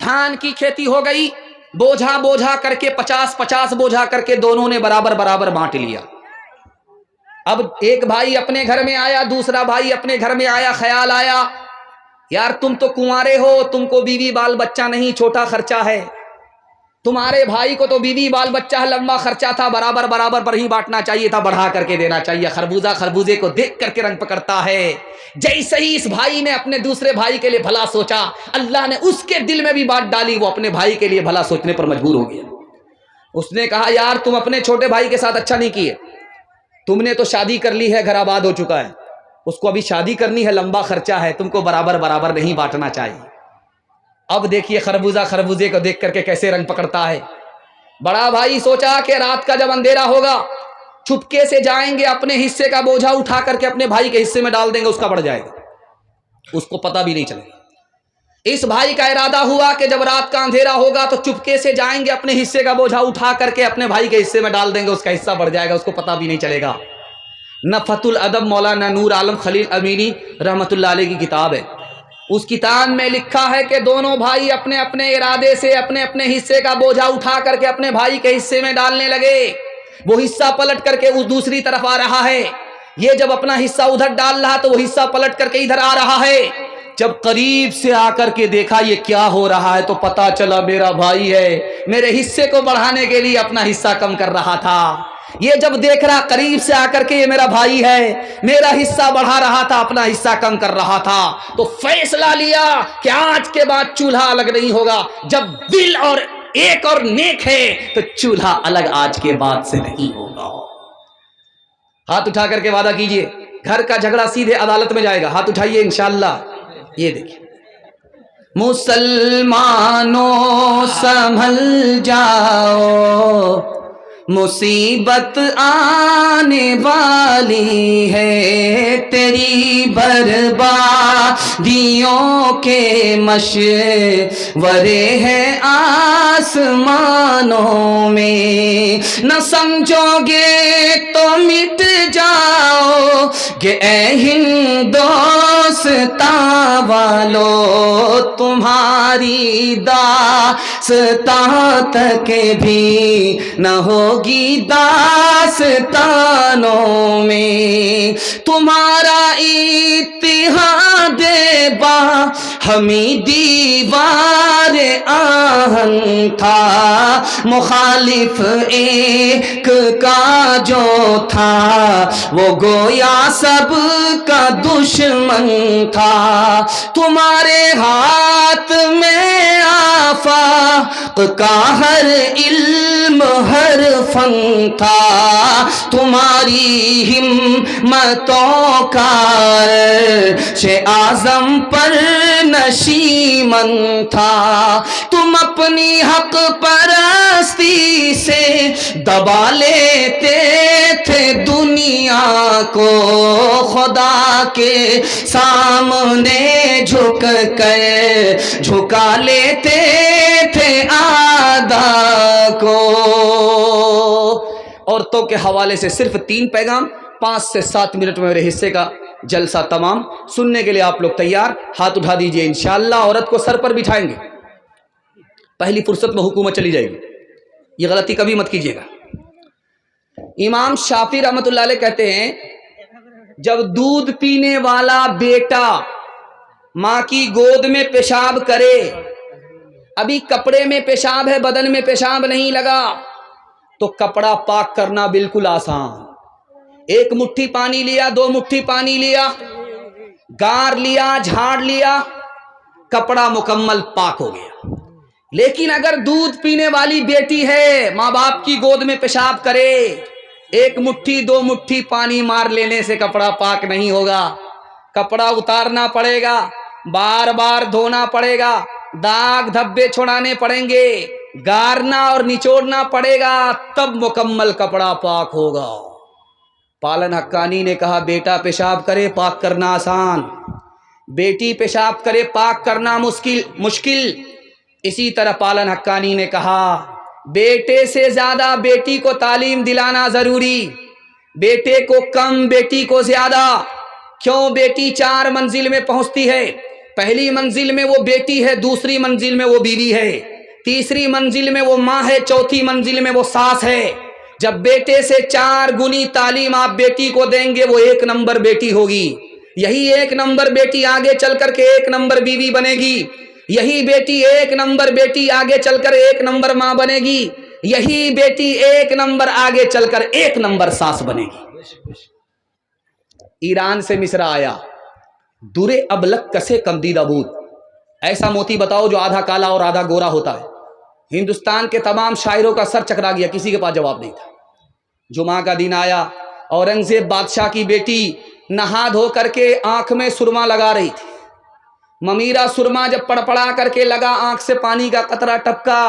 A: دھان کی کھیتی ہو گئی، بوجھا بوجھا کر کے 50-50 بوجھا کر کے دونوں نے برابر برابر بانٹ لیا۔ اب ایک بھائی اپنے گھر میں آیا، دوسرا بھائی اپنے گھر میں آیا، خیال آیا یار تم تو کنوارے ہو، تم کو بیوی بال بچہ نہیں، چھوٹا خرچہ ہے، تمہارے بھائی کو تو بیوی بال بچہ لمبا خرچہ تھا، برابر برابر پر ہی بانٹنا چاہیے تھا، بڑھا کر کے دینا چاہیے۔ خربوزہ خربوزے کو دیکھ کر کے رنگ پکڑتا ہے۔ جیسے ہی اس بھائی نے اپنے دوسرے بھائی کے لیے بھلا سوچا، اللہ نے اس کے دل میں بھی بات ڈالی، وہ اپنے بھائی کے لیے بھلا سوچنے پر مجبور ہو گیا۔ اس نے کہا یار تم اپنے چھوٹے بھائی کے ساتھ اچھا نہیں کیے، تم نے تو شادی کر لی ہے، گھر آباد ہو چکا ہے، اس کو ابھی شادی کرنی ہے، لمبا خرچہ ہے، تم کو برابر برابر نہیں بانٹنا چاہیے۔ اب دیکھیے خربوزہ خربوزے کو دیکھ کر کے کیسے رنگ پکڑتا ہے۔ بڑا بھائی سوچا کہ رات کا جب اندھیرا ہوگا چھپکے سے جائیں گے، اپنے حصے کا بوجھا اٹھا کر کے اپنے بھائی کے حصے میں ڈال دیں گے، اس کا بڑھ جائے گا، اس کو پتہ بھی نہیں چلے گا۔ اس بھائی کا ارادہ ہوا کہ جب رات کا اندھیرا ہوگا تو چپکے سے جائیں گے، اپنے حصے کا بوجھا اٹھا کر کے اپنے بھائی کے حصے میں ڈال دیں گے، اس کا حصہ بڑھ جائے گا، اس کو پتہ بھی نہیں چلے گا۔ نفحۃ الادب مولانا نور عالم خلیل امینی رحمۃ اللہ علیہ کی کتاب ہے، اس کتاب میں لکھا ہے کہ دونوں بھائی اپنے اپنے ارادے سے اپنے اپنے حصے کا بوجھا اٹھا کر کے اپنے بھائی کے حصے میں ڈالنے لگے۔ وہ حصہ پلٹ کر کے اس دوسری طرف آ رہا ہے، یہ جب اپنا حصہ ادھر ڈال رہا تو وہ حصہ پلٹ کر کے ادھر آ رہا ہے۔ جب قریب سے آ کر کے دیکھا یہ کیا ہو رہا ہے تو پتا چلا میرا بھائی ہے، میرے حصے کو بڑھانے کے لیے اپنا حصہ کم کر رہا تھا۔ یہ جب دیکھ رہا قریب سے آ کر کے یہ میرا بھائی ہے، میرا حصہ بڑھا رہا تھا، اپنا حصہ کم کر رہا تھا، تو فیصلہ لیا کہ آج کے بعد چولہا الگ نہیں ہوگا، جب دل اور ایک اور نیک ہے تو چولہا الگ آج کے بعد سے نہیں ہوگا۔ ہاتھ اٹھا کر کے وعدہ کیجئے، گھر کا جھگڑا سیدھے عدالت میں جائے گا، ہاتھ اٹھائیے انشاءاللہ۔ یہ دیکھیں مسلمانوں سنبھل جاؤ، مصیبت آنے والی ہے، تیری بربادیوں کے مشورے ہیں آسمانوں میں، نہ سمجھو گے تو مٹ جاؤ گے اے ہندوستان والو، تمہاری داستان تک بھی نہ ہوگی داستانوں میں، تمہارا اتحاد با ہمیں دیوار آہن تھا، مخالف ایک کا جو تھا وہ گویا سب کا دشمن تھا، تمہارے ہاتھ میں آفاق کا ہر علم ہر فن تھا، تمہاری ہمتوں کا عرش اعظم پر نشیمن تھا، تم اپنی حق پرستی سے دبا لیتے تھے دنیا کو، خدا کے سامنے جھک کر جھکا لیتے تھے اعداء کو۔ عورتوں کے حوالے سے صرف 3 پیغام، 5 سے 7 منٹ میں میرے حصے کا جلسہ تمام۔ سننے کے لیے آپ لوگ تیار؟ ہاتھ اٹھا دیجئے انشاءاللہ۔ عورت کو سر پر بٹھائیں گے، پہلی فرصت میں حکومت چلی جائے گی، یہ غلطی کبھی مت کیجیے گا۔ امام شافعی رحمۃ اللہ علیہ کہتے ہیں جب دودھ پینے والا بیٹا ماں کی گود میں پیشاب کرے، ابھی کپڑے میں پیشاب ہے، بدن میں پیشاب نہیں لگا، تو کپڑا پاک کرنا بالکل آسان۔ 1 مٹھی پانی لیا، 2 مٹھی پانی لیا، گار لیا، جھاڑ لیا، کپڑا مکمل پاک ہو گیا۔ لیکن اگر دودھ پینے والی بیٹی ہے، ماں باپ کی گود میں پیشاب کرے، 1 مٹھی 2 مٹھی پانی مار لینے سے کپڑا پاک نہیں ہوگا، کپڑا اتارنا پڑے گا، بار بار دھونا پڑے گا، داغ دھبے چھڑانے پڑیں گے، گارنا اور نچوڑنا پڑے گا، تب مکمل کپڑا پاک ہوگا۔ پالن حقانی نے کہا بیٹا پیشاب کرے پاک کرنا آسان، بیٹی پیشاب کرے پاک کرنا مشکل۔ اسی طرح پالن حقانی نے کہا بیٹے سے زیادہ بیٹی کو تعلیم دلانا ضروری، بیٹے کو کم بیٹی کو زیادہ۔ کیوں؟ بیٹی 4 منزل میں پہنچتی ہے، پہلی منزل میں وہ بیٹی ہے، دوسری منزل میں وہ بیوی ہے، تیسری منزل میں وہ ماں ہے، چوتھی منزل میں وہ ساس ہے۔ جب بیٹے سے 4 گنی تعلیم آپ بیٹی کو دیں گے وہ 1 نمبر بیٹی ہوگی، یہی 1 نمبر بیٹی آگے چل کر کے 1 نمبر بیوی بنے گی، یہی بیٹی ایک نمبر بیٹی آگے چل کر ایک نمبر ماں بنے گی، یہی بیٹی ایک نمبر آگے چل کر ایک نمبر ساس بنے گی۔ ایران سے مصر آیا، درے ابلک کسے کمدیدہ بود، ایسا موتی بتاؤ جو آدھا کالا اور آدھا گورا ہوتا ہے۔ ہندوستان کے تمام شاعروں کا سر چکرا گیا، کسی کے پاس جواب نہیں تھا۔ جمعہ کا دن آیا، اورنگزیب بادشاہ کی بیٹی نہا دھو کر کے آنکھ میں سرما لگا رہی تھی۔ ممیرا سرما جب پڑپڑا کر کے لگا، آنکھ سے پانی کا قطرہ ٹپکا،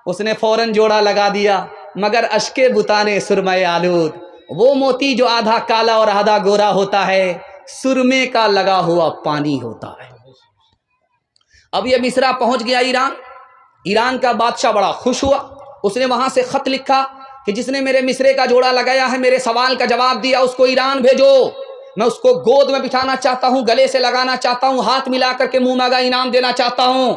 A: اس نے فوراً جوڑا لگا دیا، مگر اشکے بتانے سرمے آلود، وہ موتی جو آدھا کالا اور آدھا گورا ہوتا ہے سرمے کا لگا ہوا پانی ہوتا ہے۔ اب یہ مصرا پہنچ گیا ایران، ایران کا بادشاہ بڑا خوش ہوا، اس نے وہاں سے خط لکھا کہ جس نے میرے مصرے کا جوڑا لگایا ہے، میرے سوال کا جواب دیا، اس کو ایران بھیجو، میں اس کو گود میں بٹھانا چاہتا ہوں، گلے سے لگانا چاہتا ہوں، ہاتھ ملا کر کے منہ مانگا انعام دینا چاہتا ہوں۔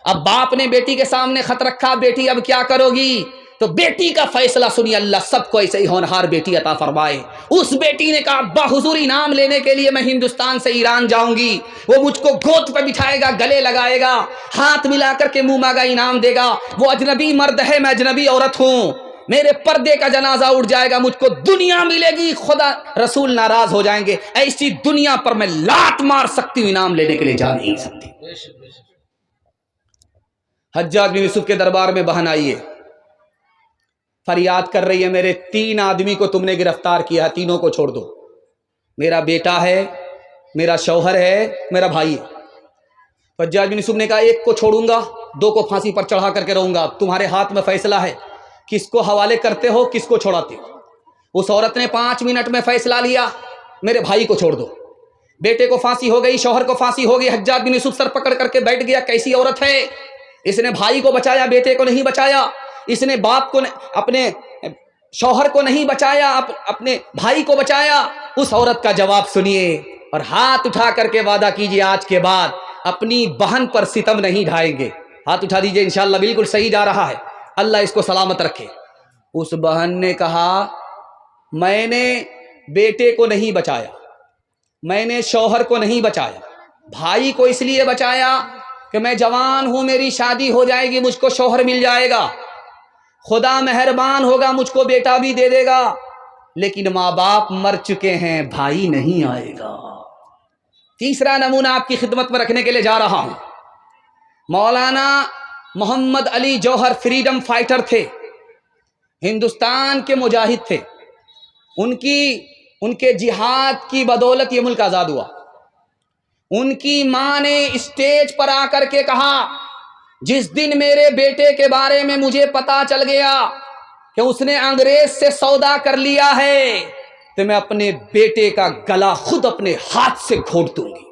A: اب باپ نے بیٹی کے سامنے خط رکھا، بیٹی اب کیا کرو گی؟ تو بیٹی کا فیصلہ سنی، اللہ سب کو ایسے ہی ہونہار بیٹی عطا فرمائے۔ اس بیٹی نے کہا ابا حضور انعام لینے کے لیے میں ہندوستان سے ایران جاؤں گی، وہ مجھ کو گود پہ بٹھائے گا، گلے لگائے گا، ہاتھ ملا کر کے منہ مانگا انعام دے گا، وہ اجنبی مرد ہے، میں اجنبی عورت ہوں، میرے پردے کا جنازہ اٹھ جائے گا، مجھ کو دنیا ملے گی، خدا رسول ناراض ہو جائیں گے، ایسی دنیا پر میں لات مار سکتی ہوں، انعام لینے کے لیے جا نہیں سکتی۔ حجاج بن یوسف کے دربار میں بہن آئی ہے، فریاد کر رہی ہے میرے 3 آدمی کو تم نے گرفتار کیا ہے، تینوں کو چھوڑ دو، میرا بیٹا ہے، میرا شوہر ہے، میرا بھائی ہے۔ حجاج بن یوسف نے کہا 1 کو چھوڑوں گا، 2 کو پھانسی پر چڑھا کر کے رہوں گا، تمہارے ہاتھ میں فیصلہ ہے، کس کو حوالے کرتے ہو، کس کو چھوڑاتے ہو۔ اس عورت نے 5 منٹ میں فیصلہ لیا، میرے بھائی کو چھوڑ دو۔ بیٹے کو پھانسی ہو گئی، شوہر کو پھانسی ہو گئی، حجاج بن یوسف سر پکڑ کر کے بیٹھ گیا، کیسی عورت ہے، اس نے بھائی کو بچایا، بیٹے کو نہیں بچایا، اس نے باپ کو، اپنے شوہر کو نہیں بچایا، اپنے بھائی کو بچایا۔ اس عورت کا جواب سنیے اور ہاتھ اٹھا کر کے وعدہ کیجئے آج کے بعد اپنی بہن پر ستم نہیں ڈھائیں گے۔ ہاتھ اٹھا دیجئے، انشاءاللہ بالکل صحیح جا رہا ہے، اللہ اس کو سلامت رکھے۔ اس بہن نے کہا میں نے بیٹے کو نہیں بچایا، میں نے شوہر کو نہیں بچایا، بھائی کو اس لیے بچایا کہ میں جوان ہوں، میری شادی ہو جائے گی، مجھ کو شوہر مل جائے گا، خدا مہربان ہوگا مجھ کو بیٹا بھی دے دے گا، لیکن ماں باپ مر چکے ہیں، بھائی نہیں آئے گا۔ تیسرا نمونہ آپ کی خدمت میں رکھنے کے لیے جا رہا ہوں۔ مولانا محمد علی جوہر فریڈم فائٹر تھے، ہندوستان کے مجاہد تھے، ان کے جہاد کی بدولت یہ ملک آزاد ہوا۔ ان کی ماں نے اسٹیج پر آ کر کے کہا جس دن میرے بیٹے کے بارے میں مجھے پتا چل گیا کہ اس نے انگریز سے سودا کر لیا ہے تو میں اپنے بیٹے کا گلا خود اپنے ہاتھ سے گھونٹ دوں گی۔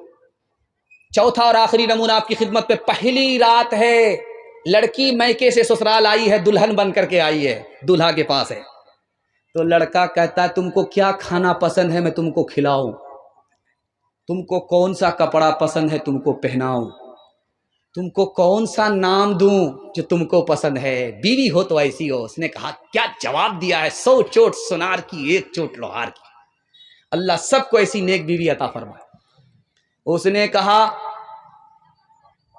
A: چوتھا اور آخری نمونہ آپ کی خدمت پہ، پہلی رات ہے، لڑکی میکے سے سسرال آئی ہے، دلہن بن کر کے آئی ہے، دلہا کے پاس ہے، تو لڑکا کہتا ہے تم کو کیا کھانا پسند ہے میں تم کو کھلاؤں، تم کو کون سا کپڑا پسند ہے تم کو پہناؤں، تم کو کون سا نام دوں جو تم کو پسند ہے، بیوی ہو تو ایسی ہو۔ اس نے کہا کیا جواب دیا ہے، 100 چوٹ سنار کی 1 چوٹ لوہار کی، اللہ سب کو ایسی نیک بیوی عطا فرمائے۔ اس نے کہا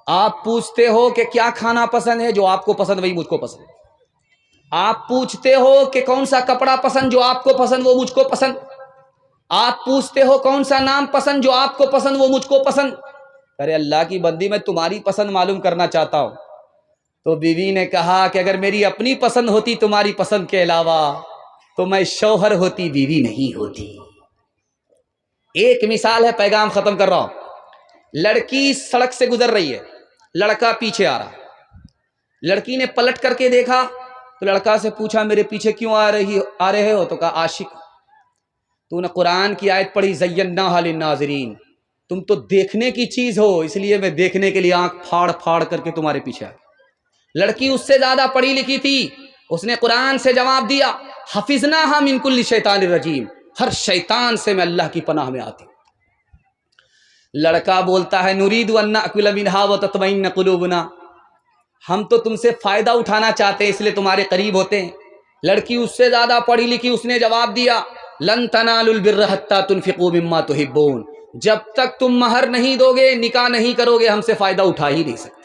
A: آپ پوچھتے ہو کہ کیا کھانا پسند ہے، جو آپ کو پسند وہی مجھ کو پسند، آپ پوچھتے ہو کہ کون سا کپڑا پسند، جو آپ کو پسند وہ مجھ کو پسند، آپ پوچھتے ہو کون سا نام پسند، جو آپ کو پسند وہ مجھ کو پسند۔ ارے اللہ کی بندی میں تمہاری پسند معلوم کرنا چاہتا ہوں۔ تو بیوی نے کہا کہ اگر میری اپنی پسند ہوتی تمہاری پسند کے علاوہ تو میں شوہر ہوتی، بیوی نہیں ہوتی۔ ایک مثال ہے، پیغام ختم کر رہا ہوں۔ لڑکی سڑک سے گزر رہی ہے، لڑکا پیچھے آ رہا ہے، لڑکی نے پلٹ کر کے دیکھا تو لڑکا سے پوچھا میرے پیچھے کیوں آ رہے ہو، تو کہا عاشق۔ تو نے قرآن کی آیت پڑھی زیناھا للناظرین، تم تو دیکھنے کی چیز ہو، اس لیے میں دیکھنے کے لیے آنکھ پھاڑ پھاڑ کر کے تمہارے پیچھے آ گئی۔ لڑکی اس سے زیادہ پڑھی لکھی تھی، اس نے قرآن سے جواب دیا حفظناھا من کل شیطان الرجیم، ہر شیطان سے میں اللہ کی پناہ میں آتی ہوں۔ لڑکا بولتا ہے نرید ان ناکل منھا وتطمئن قلوبنا، ہم تو تم سے فائدہ اٹھانا چاہتے ہیں اس لیے تمہارے قریب ہوتے ہیں۔ لڑکی اس سے زیادہ پڑھی لکھی، اس نے جواب دیا لن تنالوا البر حتى تنفقوا مما تحبون، جب تک تم مہر نہیں دو گے، نکاح نہیں کرو گے، ہم سے فائدہ اٹھا ہی نہیں سکتے۔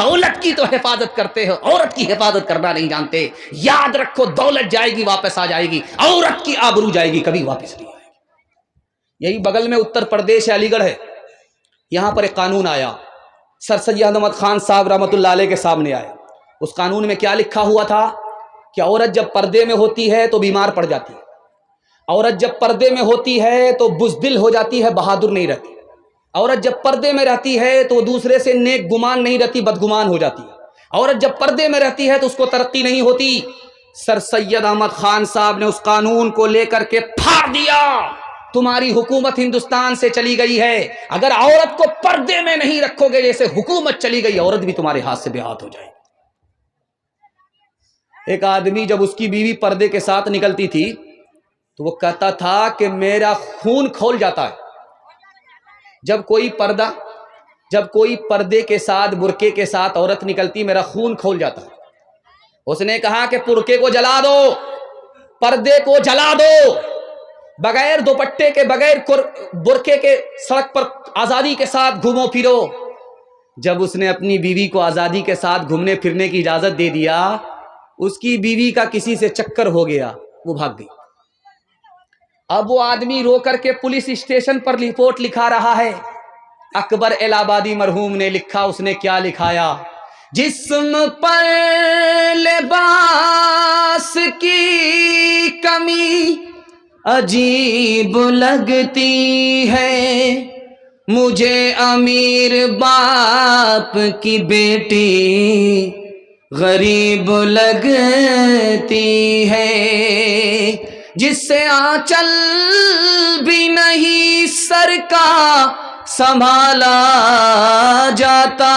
A: دولت کی تو حفاظت کرتے ہو، عورت کی حفاظت کرنا نہیں جانتے۔ یاد رکھو دولت جائے گی واپس آ جائے گی، عورت کی آبرو جائے گی کبھی واپس نہیں آئے گی۔ یہی بغل میں اتر پردیش ہے، علی گڑھ ہے، یہاں پر ایک قانون آیا، سر سید احمد خان صاحب رحمۃ اللہ علیہ کے سامنے آیا۔ اس قانون میں کیا لکھا ہوا تھا کہ عورت جب پردے میں ہوتی ہے تو بیمار پڑ جاتی ہے، عورت جب پردے میں ہوتی ہے تو بزدل ہو جاتی ہے، بہادر نہیں رہتی، عورت جب پردے میں رہتی ہے تو وہ دوسرے سے نیک گمان نہیں رہتی، بدگمان ہو جاتی ہے، عورت جب پردے میں رہتی ہے تو اس کو ترقی نہیں ہوتی۔ سر سید احمد خان صاحب نے اس قانون کو لے کر کے پھاڑ دیا، تمہاری حکومت ہندوستان سے چلی گئی ہے، اگر عورت کو پردے میں نہیں رکھو گے جیسے حکومت چلی گئی، عورت بھی تمہارے ہاتھ سے بے ہاتھ ہو جائے گی۔ ایک آدمی جب اس کی بیوی پردے کے ساتھ نکلتی تھی تو وہ کہتا تھا کہ میرا خون کھول جاتا ہے۔ جب کوئی پردے کے ساتھ، برقعے کے ساتھ عورت نکلتی، میرا خون کھول جاتا ہے۔ اس نے کہا کہ برقعے کو جلا دو، پردے کو جلا دو، بغیر دوپٹے کے، بغیر برقعے کے سڑک پر آزادی کے ساتھ گھومو پھرو۔ جب اس نے اپنی بیوی کو آزادی کے ساتھ گھومنے پھرنے کی اجازت دے دیا، اس کی بیوی کا کسی سے چکر ہو گیا، وہ بھاگ گئی۔ اب وہ آدمی رو کر کے پولیس اسٹیشن پر رپورٹ لکھا رہا ہے۔ اکبر الہ آبادی مرحوم نے لکھا، اس نے کیا لکھایا؟ جسم پر لباس کی کمی عجیب لگتی ہے، مجھے امیر باپ کی بیٹی غریب لگتی ہے، جس سے آنچل بھی نہیں سر کا سنبھالا جاتا،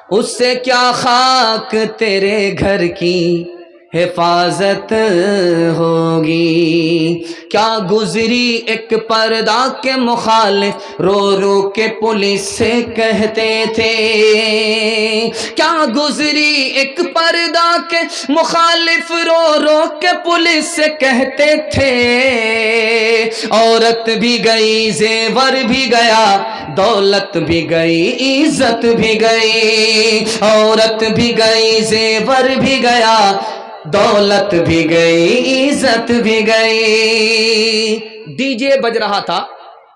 A: اس سے کیا خاک تیرے گھر کی حفاظت ہوگی۔ کیا گزری ایک پردہ کے مخالف رو رو کے پولیس سے کہتے تھے، کیا گزری ایک پردہ کے مخالف رو رو کے پولیس سے کہتے تھے، عورت بھی گئی، زیور بھی گیا، دولت بھی گئی، عزت بھی گئی، عورت بھی گئی، زیور بھی گیا، دولت بھی گئی، عزت بھی گئی۔ ڈی جے بج رہا تھا،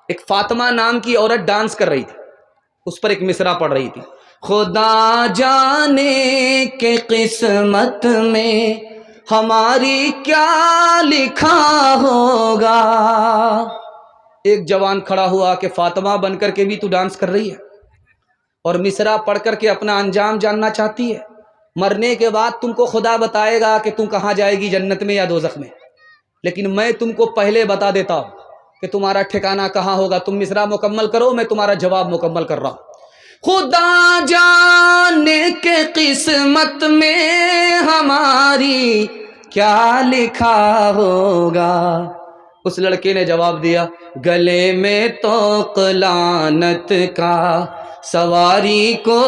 A: ایک فاطمہ نام کی عورت ڈانس کر رہی تھی، اس پر ایک مصرع پڑھ رہی تھی، خدا جانے کہ قسمت میں ہماری کیا لکھا ہوگا۔ ایک جوان کھڑا ہوا کہ فاطمہ بن کر کے بھی تو ڈانس کر رہی ہے اور مصرع پڑھ کر کے اپنا انجام جاننا چاہتی ہے، مرنے کے بعد تم کو خدا بتائے گا کہ تم کہاں جائے گی، جنت میں یا دوزخ میں، لیکن میں تم کو پہلے بتا دیتا ہوں کہ تمہارا ٹھکانہ کہاں ہوگا۔ تم مصرع مکمل کرو، میں تمہارا جواب مکمل کر رہا ہوں۔ خدا جانے کہ قسمت میں ہماری کیا لکھا ہوگا۔ اس لڑکے نے جواب دیا، گلے میں توق لعنت کا سواری کو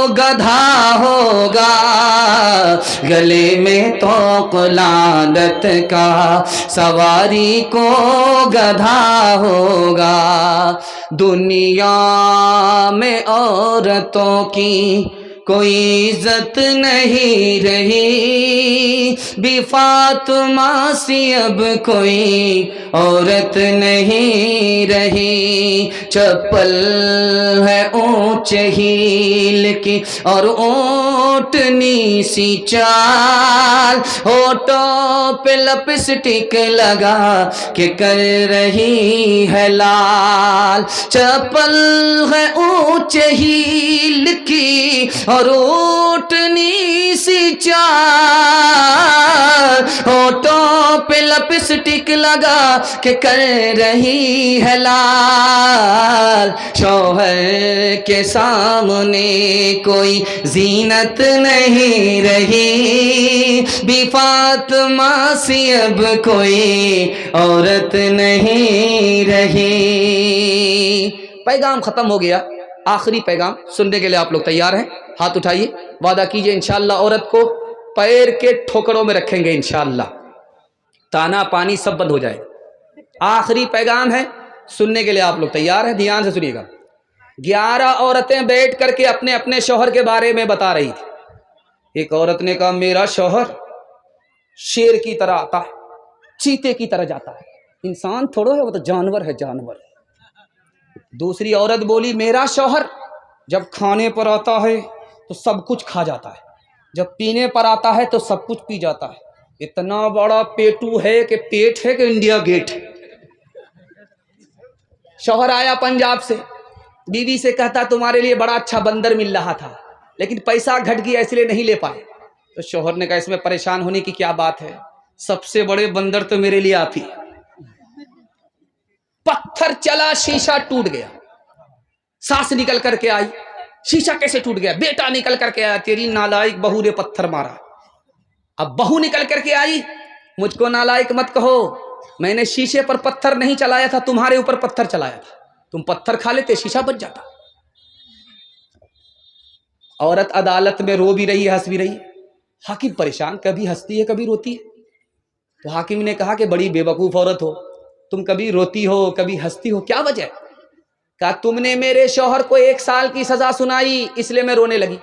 A: گدھا ہوگا، گلے میں توق لعنت کا سواری کو گدھا ہوگا۔ دنیا میں عورتوں کی کوئی عزت نہیں رہی، بی فاطمہ سی اب کوئی عورت نہیں رہی، چپل ہے اونچے ہیل کی اور اونٹنی سی چال، ہونٹوں پہ لپسٹک لگا کہ کر رہی ہے لال، چپل ہے اونچے ہیل کی اور اونٹنی سی چال، ہونٹوں پہ لپسٹک لگا کہ کر رہی ہے لال، شوہر کے سامنے کوئی زینت نہیں رہی، بی فاطمہ سی اب کوئی عورت نہیں رہی۔ پیغام ختم ہو گیا، آخری پیغام سننے کے لیے آپ لوگ تیار ہیں؟ ہاتھ اٹھائیے، وعدہ کیجئے انشاءاللہ عورت کو پیر کے ٹھوکروں میں رکھیں گے انشاءاللہ، تانا پانی سب بند ہو جائے۔ آخری پیغام ہے، سننے کے لیے آپ لوگ تیار ہیں؟ دھیان سے سنیے گا۔ 11 عورتیں بیٹھ کر کے اپنے اپنے شوہر کے بارے میں بتا رہی تھی۔ ایک عورت نے کہا میرا شوہر شیر کی طرح آتا ہے، چیتے کی طرح جاتا ہے، انسان تھوڑا ہے، وہ تو جانور ہے، جانور۔ دوسری عورت بولی میرا شوہر جب کھانے پر آتا ہے تو سب کچھ کھا جاتا ہے، جب پینے پر آتا ہے تو سب کچھ پی جاتا ہے، اتنا بڑا پیٹو ہے کہ پیٹ ہے کہ انڈیا گیٹ ہے۔ شوہر آیا پنجاب سے، بیوی سے کہتا تمہارے لیے بڑا اچھا بندر مل رہا تھا لیکن پیسہ گھٹ گیا اس لیے نہیں لے پائے۔ تو شوہر نے کہا اس میں پریشان ہونے کی کیا بات ہے، سب سے بڑے بندر تو میرے لیے آپ ہی۔ پتھر چلا، شیشہ ٹوٹ گیا، ساس نکل کر کے آئی، شیشہ کیسے ٹوٹ گیا؟ بیٹا نکل کر کے آیا، تیری نالائق بہو نے پتھر مارا۔ اب بہو نکل کر کے آئی، مجھ کو نالائق مت کہو، میں نے شیشے پر پتھر نہیں چلایا تھا، تمہارے اوپر پتھر چلایا تھا، تم پتھر کھا لیتے شیشہ بچ جاتا۔ عورت عدالت میں رو بھی رہی ہے، ہنس بھی رہی ہے۔ حاکم پریشان، کبھی ہنستی ہے کبھی روتی ہے۔ تو حاکم نے کہا کہ بڑی بے وقوف عورت ہو، تم کبھی روتی ہو کبھی ہنستی ہو، کیا وجہ ہے؟ کہا تم نے میرے شوہر کو 1 سال کی سزا سنائی اس لیے میں رونے لگی،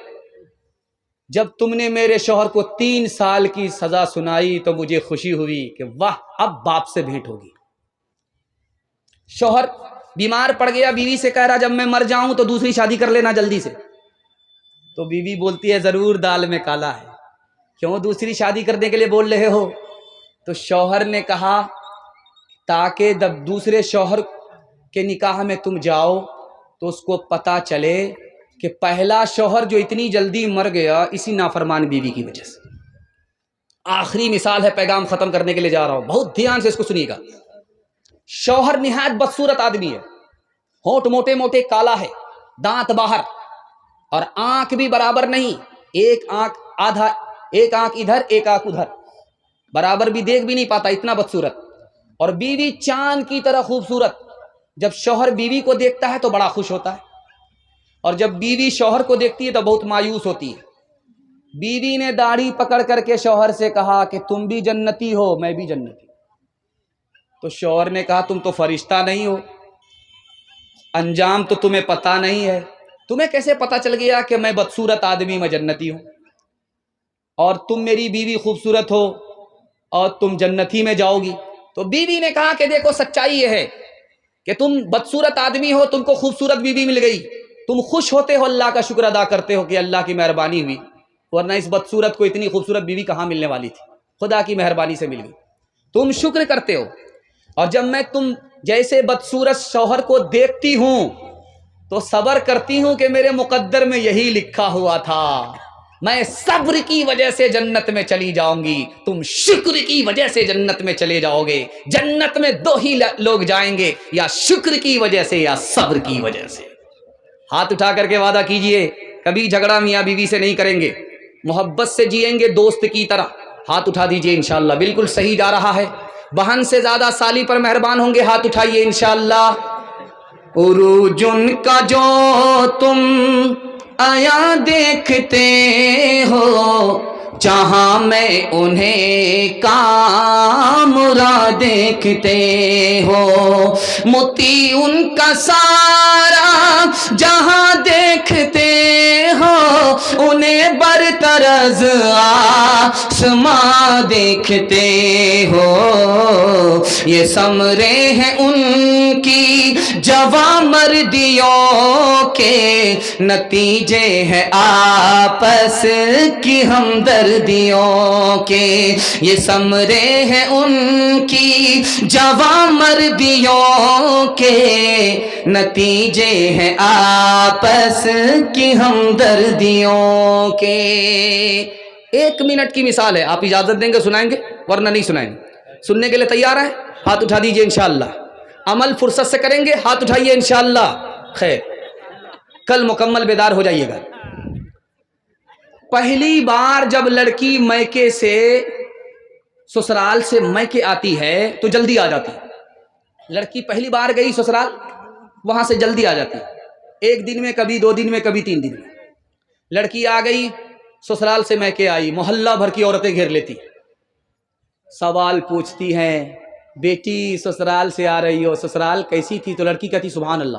A: جب تم نے میرے شوہر کو 3 سال کی سزا سنائی تو مجھے خوشی ہوئی کہ واہ اب باپ سے بھیٹ ہوگی۔ شوہر بیمار پڑ گیا، بیوی سے کہہ رہا جب میں مر جاؤں تو دوسری شادی کر لینا جلدی سے۔ تو بیوی بولتی ہے ضرور دال میں کالا ہے، کیوں دوسری شادی کرنے کے لیے بول رہے ہو؟ تو شوہر نے کہا تاکہ جب دوسرے شوہر کے نکاح میں تم جاؤ تو اس کو پتا چلے کہ پہلا شوہر جو اتنی جلدی مر گیا اسی نافرمان بیوی کی وجہ سے۔ آخری مثال ہے، پیغام ختم کرنے کے لیے جا رہا ہوں، بہت دھیان سے اس کو سنیے گا۔ شوہر نہایت بدصورت آدمی ہے، ہونٹ موٹے موٹے کالا ہے، دانت باہر اور آنکھ بھی برابر نہیں، ایک آنکھ آدھا، ایک آنکھ ادھر ایک آنکھ ادھر، برابر بھی دیکھ بھی نہیں پاتا، اتنا بدصورت۔ اور بیوی چاند کی طرح خوبصورت، جب شوہر بیوی کو دیکھتا ہے تو بڑا خوش ہوتا ہے اور جب بیوی شوہر کو دیکھتی ہے تو بہت مایوس ہوتی ہے۔ بیوی نے داڑھی پکڑ کر کے شوہر سے کہا کہ تم بھی جنتی ہو میں بھی جنتی۔ تو شوہر نے کہا تم تو فرشتہ نہیں ہو، انجام تو تمہیں پتہ نہیں ہے، تمہیں کیسے پتہ چل گیا کہ میں بدصورت آدمی میں جنتی ہوں، اور تم میری بیوی خوبصورت ہو اور تم جنتی میں جاؤ گی؟ تو بیوی نے کہا کہ دیکھو سچائی یہ ہے کہ تم بدصورت آدمی ہو، تم کو خوبصورت بیوی مل گئی، تم خوش ہوتے ہو، اللہ کا شکر ادا کرتے ہو کہ اللہ کی مہربانی ہوئی، ورنہ اس بدصورت کو اتنی خوبصورت بیوی کہاں ملنے والی تھی، خدا کی مہربانی سے مل گئی، تم شکر کرتے ہو۔ اور جب میں تم جیسے بدصورت شوہر کو دیکھتی ہوں تو صبر کرتی ہوں کہ میرے مقدر میں یہی لکھا ہوا تھا، میں صبر کی وجہ سے جنت میں چلی جاؤں گی، تم شکر کی وجہ سے جنت میں چلے جاؤ گے۔ جنت میں 2 ہی لوگ جائیں گے، یا شکر کی وجہ سے یا صبر کی وجہ سے۔ ہاتھ اٹھا کر کے وعدہ کیجئے کبھی جھگڑا میاں بیوی سے نہیں کریں گے، محبت سے جئیں گے دوست کی طرح۔ ہاتھ اٹھا دیجئے انشاءاللہ، بالکل صحیح جا رہا ہے۔ بہن سے زیادہ سالی پر مہربان ہوں گے، ہاتھ اٹھائیے انشاءاللہ۔
B: عروج ان کا جو تم آیا دیکھتے ہو، جہاں میں انہیں کامرا دیکھتے ہو، موتی ان کا سارا جہاں دیکھتے ہو، انہیں برطرز آسماں دیکھتے ہو، یہ ثمرے ہیں ان کی جواں مردیوں کے، نتیجے ہیں آپس کی ہمدردیوں کے، یہ ثمرے ہیں ان کی جواں مردیوں کے، نتیجے ہیں آپس کی ہمدردیوں کے۔
A: 1 منٹ کی مثال ہے، آپ اجازت دیں گے سنائیں گے ورنہ نہیں سنائیں گے؟ سننے کے لیے تیار ہیں؟ ہاتھ اٹھا دیجئے انشاءاللہ۔ عمل فرصت سے کریں گے، ہاتھ اٹھائیے انشاءاللہ۔ خیر، کل مکمل بیدار ہو جائیے گا۔ پہلی بار جب لڑکی میکے سے، سسرال سے میکے آتی ہے تو جلدی آ جاتی ہے۔ لڑکی پہلی بار گئی سسرال، وہاں سے جلدی آ جاتی ہے، 1 دن میں، کبھی 2 دن میں، کبھی 3 دن میں۔ لڑکی آ گئی سسرال سے میکے آئی، محلہ بھر کی عورتیں گھیر لیتی، سوال پوچھتی ہیں بیٹی سسرال سے آ رہی ہو، سسرال کیسی تھی؟ تو لڑکی کہتی سبحان اللہ،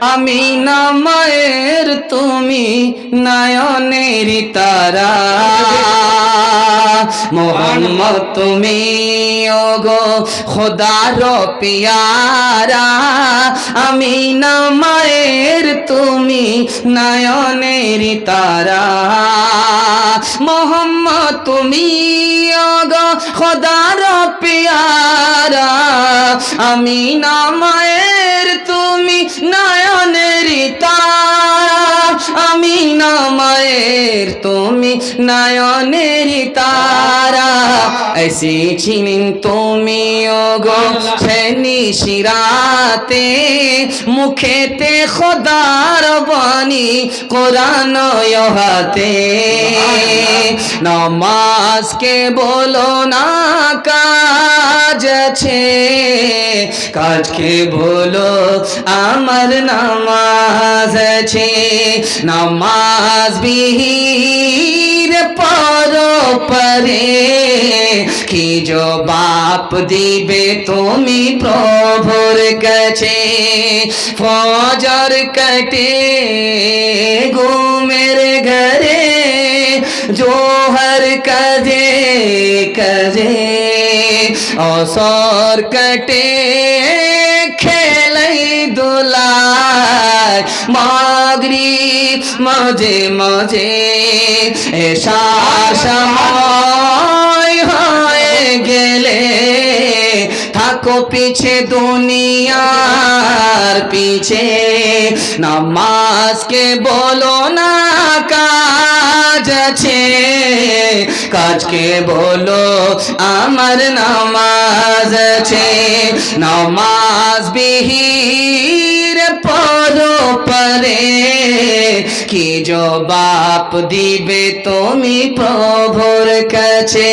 B: আমিনা মায়ের তুমি নয়নের তারা, মোহাম্মদ তুমি ওগো খোদার পিয়ারা, আমিনা মায়ের তুমি নয়নের তারা, মোহাম্মদ তুমি ওগো খোদার পিয়ারা, আমিনা মায়ের তুমি নয়নের তারা, আমিনা মায়ের তুমি নয়নের তারা, এসেছিলেন তুমি ওগো সেনি শিরাতে, মুখেতে খোদার বাণী কোরআন হাতে, নামাজকে বলো না কাজ আছে, কাজকে বলো আমার নামাজ আছে, নামাজ বিহীন পরো পরে, কি জবাব দিবে তুমি প্রভুর কাছে, ফজর কাটে ঘুমের ঘরে, জোহর কাজে কাজে, আসর কাটে খেলাই দোলায়, মাগরিব মাঝে মাঝে, এশার সময় হয়ে গেলে থাকো পিছে দুনিয়ার পিছে, নামাজকে বলো না কাজ কাজ আছে, কাজকে বলো আমার নামাজ আছে। নামাজ বিহীন পরো পরে, কি জবাব দিবে তুমি প্রভুর কাছে।